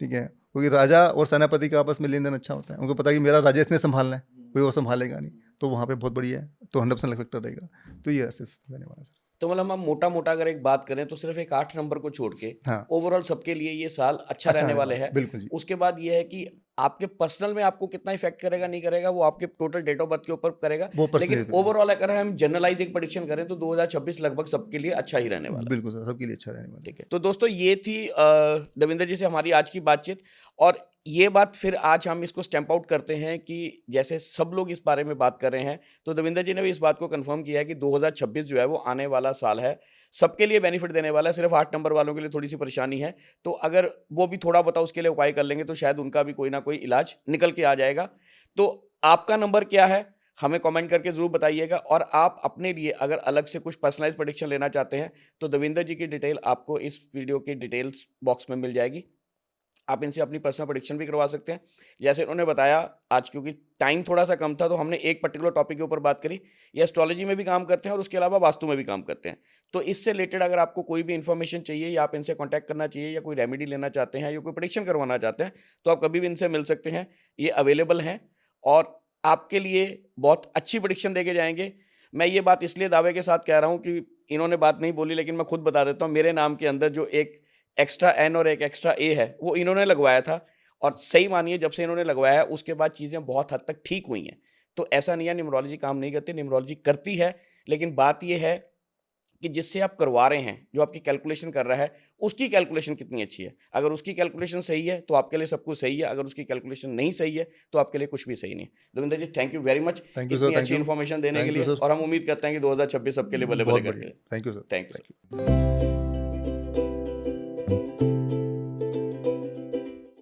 ठीक है, क्योंकि राजा और सेनापति का आपस में लेन देन अच्छा होता है। उनको पता है कि मेरा राजा इसने संभालना है, कोई और संभालेगा नहीं, तो वहाँ पे बहुत बढ़िया है, तो 100% लक फैक्टर रहेगा। तो ये ऐसे रहने वाला है सर। तो मतलब हम मोटा मोटा अगर एक बात करें तो सिर्फ एक 8 नंबर को छोड़ के हाँ, ओवरऑल सबके लिए ये साल अच्छा रहने वाले हैं। बिल्कुल जी। उसके बाद ये है कि आपके पर्सनल में आपको कितना इफेक्ट करेगा नहीं करेगा वो आपके टोटल डेट ऑफ बर्थ के ऊपर करेगा, वो पर्सनली लेकिन ओवरऑल अगर हम जनरलाइज एक प्रेडिक्शन करें तो 2026 लगभग सबके लिए अच्छा ही रहने वाला है। बिल्कुल सर, सबके लिए अच्छा रहने वाला है। ठीक है, तो दोस्तों ये थी दविंदर जी से हमारी आज की बातचीत। और ये बात फिर आज हम इसको स्टैंप आउट करते हैं कि जैसे सब लोग इस बारे में बात कर रहे हैं, तो दविंदर जी ने भी इस बात को कंफर्म किया है कि 2026 जो है वो आने वाला साल है, सबके लिए बेनिफिट देने वाला है। सिर्फ 8 नंबर वालों के लिए थोड़ी सी परेशानी है, तो अगर वो भी थोड़ा बहुत उसके लिए उपाय कर लेंगे तो शायद उनका भी कोई ना कोई इलाज निकल के आ जाएगा। तो आपका नंबर क्या है हमें कमेंट करके जरूर बताइएगा, और आप अपने लिए अगर अलग से कुछ पर्सनलाइज प्रेडिक्शन लेना चाहते हैं तो दविंदर जी की डिटेल आपको इस वीडियो के डिटेल्स बॉक्स में मिल जाएगी। आप इनसे अपनी पर्सनल प्रेडिक्शन भी करवा सकते हैं। जैसे उन्होंने बताया, आज क्योंकि टाइम थोड़ा सा कम था तो हमने एक पर्टिकुलर टॉपिक के ऊपर बात करी। ये एस्ट्रोलॉजी में भी काम करते हैं और उसके अलावा वास्तु में भी काम करते हैं। तो इससे रिलेटेड अगर आपको कोई भी इन्फॉर्मेशन चाहिए या आप इनसे कॉन्टैक्ट करना चाहिए या कोई रेमेडी लेना चाहते हैं या कोई प्रेडिक्शन करवाना चाहते हैं तो आप कभी भी इनसे मिल सकते हैं। ये अवेलेबल हैं और आपके लिए बहुत अच्छी प्रेडिक्शन देके जाएंगे। मैं ये बात इसलिए दावे के साथ कह रहा हूँ कि इन्होंने बात नहीं बोली, लेकिन मैं खुद बता देता हूँ, मेरे नाम के अंदर जो एक एक्स्ट्रा एन और एक एक्स्ट्रा ए है वो इन्होंने लगवाया था और सही मानिए जब से इन्होंने लगवाया है उसके बाद चीज़ें बहुत हद तक ठीक हुई हैं। तो ऐसा नहीं है न्यूमरोलॉजी काम नहीं करती, न्यूमरोलॉजी करती है, लेकिन बात ये है कि जिससे आप करवा रहे हैं, जो आपकी कैलकुलेशन कर रहा है, उसकी कैलकुलेशन कितनी अच्छी है। अगर उसकी कैलकुलेशन सही है, तो आपके लिए सब कुछ सही है, अगर उसकी कैलकुलेशन नहीं सही है, तो आपके लिए कुछ भी सही नहीं है। Devendra ji, thank you very much Thank you, sir. इतनी Thank अच्छी you. इन्फॉर्मेशन देने के Thank you, लिए, sir. और हम उम्मीद करते हैं कि 2026 सबके लिए बल्ले-बल्ले बहुत करके बढ़िया, thank you sir. Thank you sir.